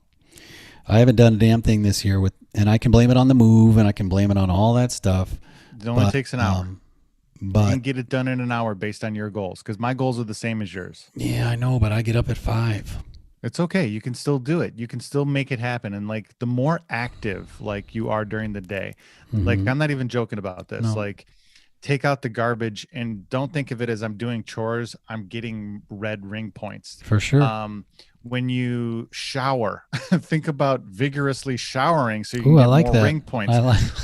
Speaker 1: I haven't done a damn thing this year and I can blame it on the move and I can blame it on all that stuff.
Speaker 2: It only takes an hour.
Speaker 1: But
Speaker 2: you can get it done in an hour based on your goals, because my goals are the same as yours.
Speaker 1: Yeah, I know, but I get up at 5.
Speaker 2: It's okay. You can still do it. You can still make it happen. And like the more active like you are during the day, like I'm not even joking about this. No. Like take out the garbage and don't think of it as I'm doing chores. I'm getting red ring points.
Speaker 1: For sure.
Speaker 2: When you shower, think about vigorously showering so you can get more ring points.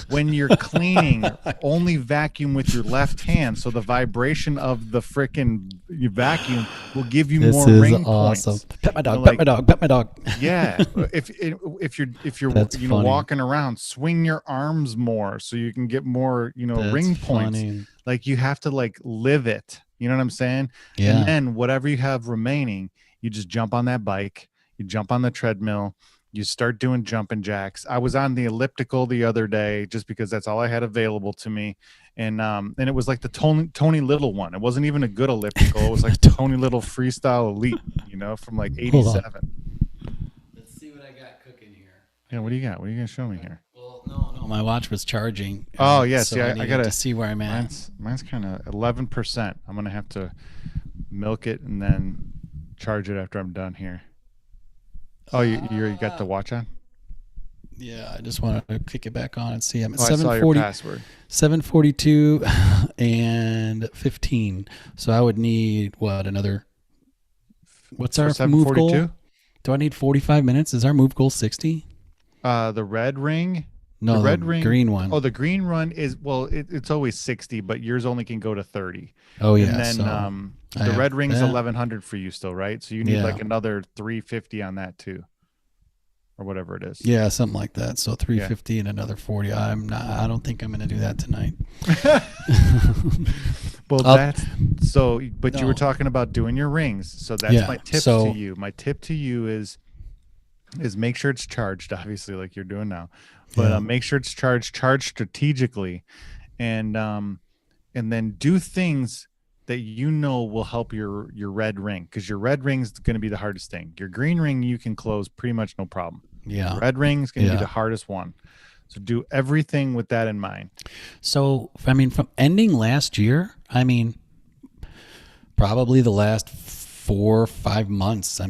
Speaker 2: When you're cleaning, only vacuum with your left hand, so the vibration of the frickin' vacuum will give you more ring points.
Speaker 1: Pet my dog, pet my dog, pet my dog.
Speaker 2: Yeah, if you're walking around, swing your arms more so you can get more ring points. Like you have to like live it. You know what I'm saying?
Speaker 1: Yeah.
Speaker 2: And then whatever you have remaining, you just jump on that bike, you jump on the treadmill, you start doing jumping jacks. I was on the elliptical the other day just because that's all I had available to me. And it was like the Tony Little one. It wasn't even a good elliptical. It was like Tony Little Freestyle Elite, from like 87.
Speaker 1: Let's see what I got cooking here.
Speaker 2: Yeah, what do you got? What are you going to show me here?
Speaker 1: Well, no, my watch was charging.
Speaker 2: Oh, yes.
Speaker 1: So I got to see where I'm at.
Speaker 2: Mine's kind of 11%. I'm going to have to milk it and then charge it after I'm done here. Oh, you got the watch on?
Speaker 1: Yeah, I just want to kick it back on and see. I'm at
Speaker 2: 742
Speaker 1: and 15. So I would need another? What's our move goal? Do I need 45 minutes? Is our move goal 60?
Speaker 2: The red ring.
Speaker 1: No, the red ring, green one.
Speaker 2: Oh, the green one is it's always 60, but yours only can go to 30.
Speaker 1: Oh yeah.
Speaker 2: And then the red ring's 1100 for you still, right? So you need like another 350 on that too, or whatever it is.
Speaker 1: Yeah, something like that. So 350 and another 40. I don't think I'm going to do that tonight.
Speaker 2: Well, you were talking about doing your rings, so that's my tip to you. My tip to you is make sure it's charged, obviously, like you're doing now. But make sure it's charged strategically, and then do things that will help your red ring, because your red ring is going to be the hardest thing. Your green ring you can close pretty much no problem.
Speaker 1: Yeah,
Speaker 2: your red ring is going to be the hardest one. So do everything with that in mind.
Speaker 1: So from ending last year, probably the last 4 or 5 months,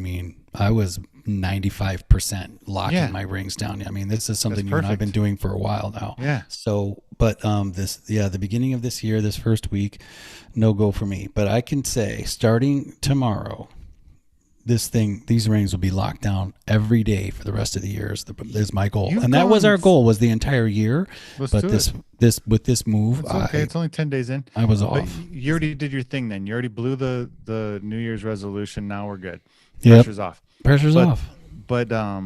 Speaker 1: I was 95% locking my rings down. This is something you and I've been doing for a while now.
Speaker 2: Yeah.
Speaker 1: So, but the beginning of this year, this first week, no go for me. But I can say, starting tomorrow, these rings will be locked down every day for the rest of the year. Is my goal, that was our goal, was the entire year. With this move,
Speaker 2: it's okay. It's only 10 days in.
Speaker 1: I was off.
Speaker 2: But you already did your thing. Then you already blew the New Year's resolution. Now we're good.
Speaker 1: Yep.
Speaker 2: Pressure's off. But
Speaker 1: I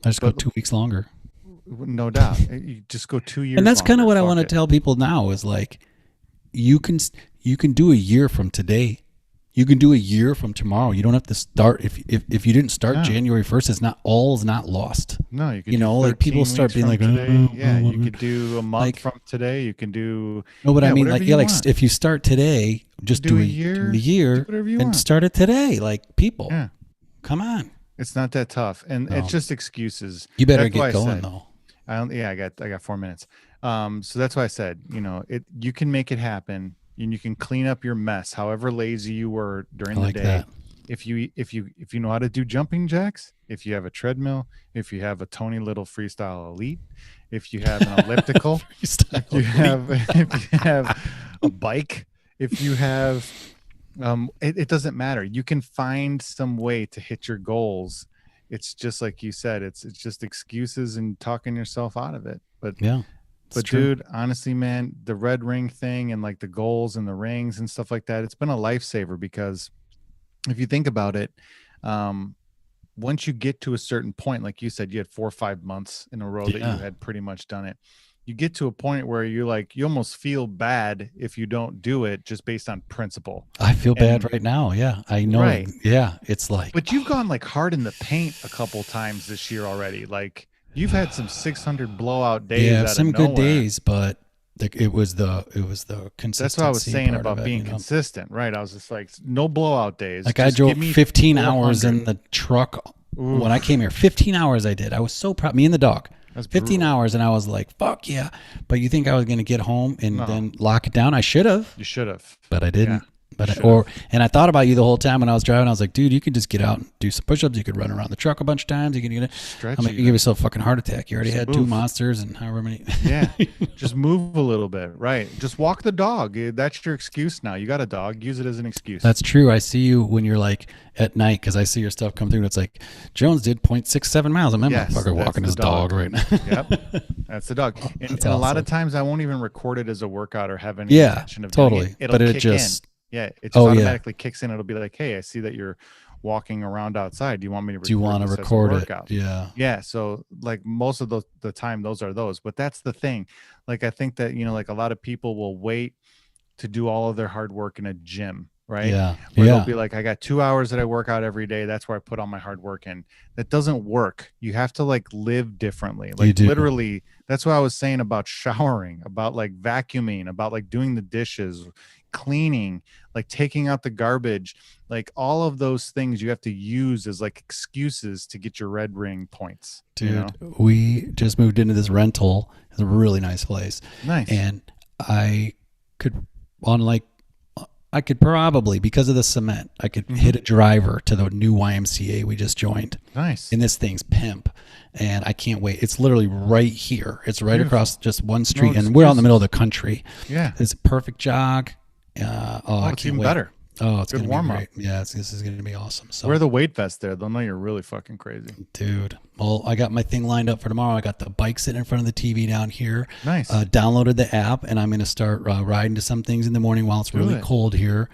Speaker 1: just go 2 weeks longer.
Speaker 2: No doubt. You just go 2 years.
Speaker 1: And that's kind of what I want to tell people now is like, you can do a year from today. You can do a year from tomorrow. You don't have to start if you didn't start January 1st. It's not lost.
Speaker 2: No, you can.
Speaker 1: Like people start being like,
Speaker 2: you could do a month from today. You can do.
Speaker 1: No, but I mean, if you start today, just do a year and start it today. Like people. Yeah. Come on.
Speaker 2: It's not that tough. And it's just excuses.
Speaker 1: You better get going though.
Speaker 2: I got 4 minutes. So that's why I said, you can make it happen, and you can clean up your mess, however lazy you were during the day.
Speaker 1: That.
Speaker 2: If you know how to do jumping jacks, if you have a treadmill, if you have a Tony Little Freestyle Elite, if you have an elliptical, if you have a bike, if you have it doesn't matter. You can find some way to hit your goals. It's just like you said, it's just excuses and talking yourself out of it. But dude, honestly, man, the red ring thing and like the goals and the rings and stuff like that, it's been a lifesaver, because if you think about it, once you get to a certain point, like you said, you had 4 or 5 months in a row that you had pretty much done it. you get to a point where you're like, you almost feel bad if you don't do it just based on principle.
Speaker 1: I feel bad right now. Yeah, I know.
Speaker 2: Right.
Speaker 1: Yeah, it's like.
Speaker 2: But you've gone like hard in the paint a couple times this year already. Like you've had some 600 blowout days.
Speaker 1: Yeah, some good days, but it was the consistency.
Speaker 2: That's what I was saying about being consistent, right? I was just like, no blowout days.
Speaker 1: Like I drove 15 hours in the truck. Ooh. When I came here. 15 hours I did. I was so proud. Me and the dog. That's 15 hours, and I was like, fuck yeah. But you think I was going to get home and then lock it down? I should have.
Speaker 2: You should have.
Speaker 1: But I didn't. Yeah. But and I thought about you the whole time when I was driving. I was like, dude, you could just get out and do some push-ups. You could run around the truck a bunch of times. You can get it. You give yourself a fucking heart attack. You already had 2 monsters and however many.
Speaker 2: Yeah, just move a little bit, right? Just walk the dog. That's your excuse now. You got a dog. Use it as an excuse.
Speaker 1: That's true. I see you when you're like at night because I see your stuff come through. And it's like Jones did 0.67 miles. I'm motherfucker walking his dog right now.
Speaker 2: Yep, that's the dog. And a lot of times I won't even record it as a workout or have any intention of doing it. It'll kick in. Yeah, it just automatically kicks in. It'll be like, hey, I see that you're walking around outside. Do you want me to record it?
Speaker 1: Yeah.
Speaker 2: Yeah. So like most of the time, those are those. But that's the thing. Like I think that, like a lot of people will wait to do all of their hard work in a gym, right?
Speaker 1: Yeah.
Speaker 2: Where they'll be like, I got 2 hours that I work out every day. That's where I put all my hard work in. That doesn't work. You have to like live differently. Like literally, that's what I was saying about showering, about like vacuuming, about like doing the dishes, cleaning, like taking out the garbage, like all of those things you have to use as like excuses to get your red ring points.
Speaker 1: Dude, we just moved into this rental. It's a really nice place.
Speaker 2: Nice.
Speaker 1: And I could probably, because of the cement, I could hit a driver to the new YMCA we just joined.
Speaker 2: Nice.
Speaker 1: And this thing's pimp. And I can't wait. It's literally right here. It's right across just one street. And we're out in the middle of the country.
Speaker 2: Yeah.
Speaker 1: It's a perfect jog.
Speaker 2: It's even better.
Speaker 1: Oh, it's going to be great. Yeah, this is going to be awesome. So
Speaker 2: wear the weight vest there. They'll know you're really fucking crazy.
Speaker 1: Dude. Well, I got my thing lined up for tomorrow. I got the bike sitting in front of the TV down here.
Speaker 2: Nice.
Speaker 1: Downloaded the app, and I'm going to start riding to some things in the morning while it's really cold here.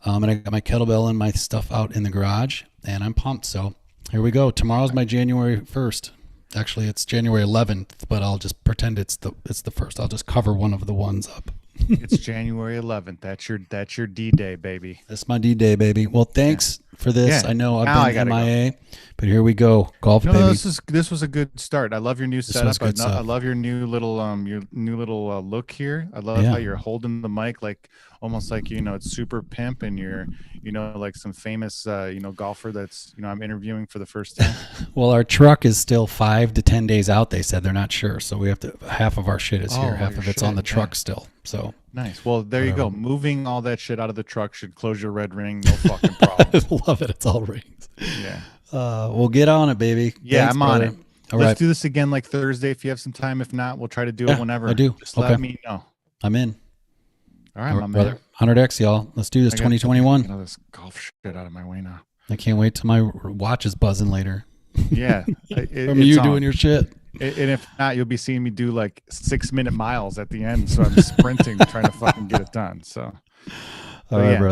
Speaker 1: And I got my kettlebell and my stuff out in the garage, and I'm pumped. So here we go. Tomorrow's my January 1st. Actually, it's January 11th, but I'll just pretend it's the 1st. I'll just cover one of the ones up.
Speaker 2: It's January 11th. That's your D-Day, baby.
Speaker 1: That's my D-Day, baby. Well, thanks for this. I know I've been MIA, but here we go. Golf, baby.
Speaker 2: This was a good start. I love your new setup. I love your new little look here. I love how you're holding the mic like almost like it's super pimp, and you're like some famous golfer that's I'm interviewing for the first time.
Speaker 1: Well, our truck is still 5 to 10 days out. They said they're not sure, so we have to. Half of our shit is here. Half of it's on the truck still. So
Speaker 2: nice. Well, there you go. Moving all that shit out of the truck should close your red ring. No fucking problem.
Speaker 1: I love it. It's all rings.
Speaker 2: Yeah.
Speaker 1: We'll get on it, baby.
Speaker 2: Yeah, thanks, I'm brother. On it. Let's do this again like Thursday if you have some time. If not, we'll try to do it whenever.
Speaker 1: I do.
Speaker 2: Just let me know.
Speaker 1: I'm in.
Speaker 2: All right, my
Speaker 1: brother. 100X, y'all. Let's do this. 2021.
Speaker 2: Get this golf shit out of my way now.
Speaker 1: I can't wait till my watch is buzzing later.
Speaker 2: Yeah.
Speaker 1: From you doing your shit.
Speaker 2: And if not, you'll be seeing me do like 6-minute miles at the end. So I'm sprinting trying to fucking get it done. So,
Speaker 1: all right, bro.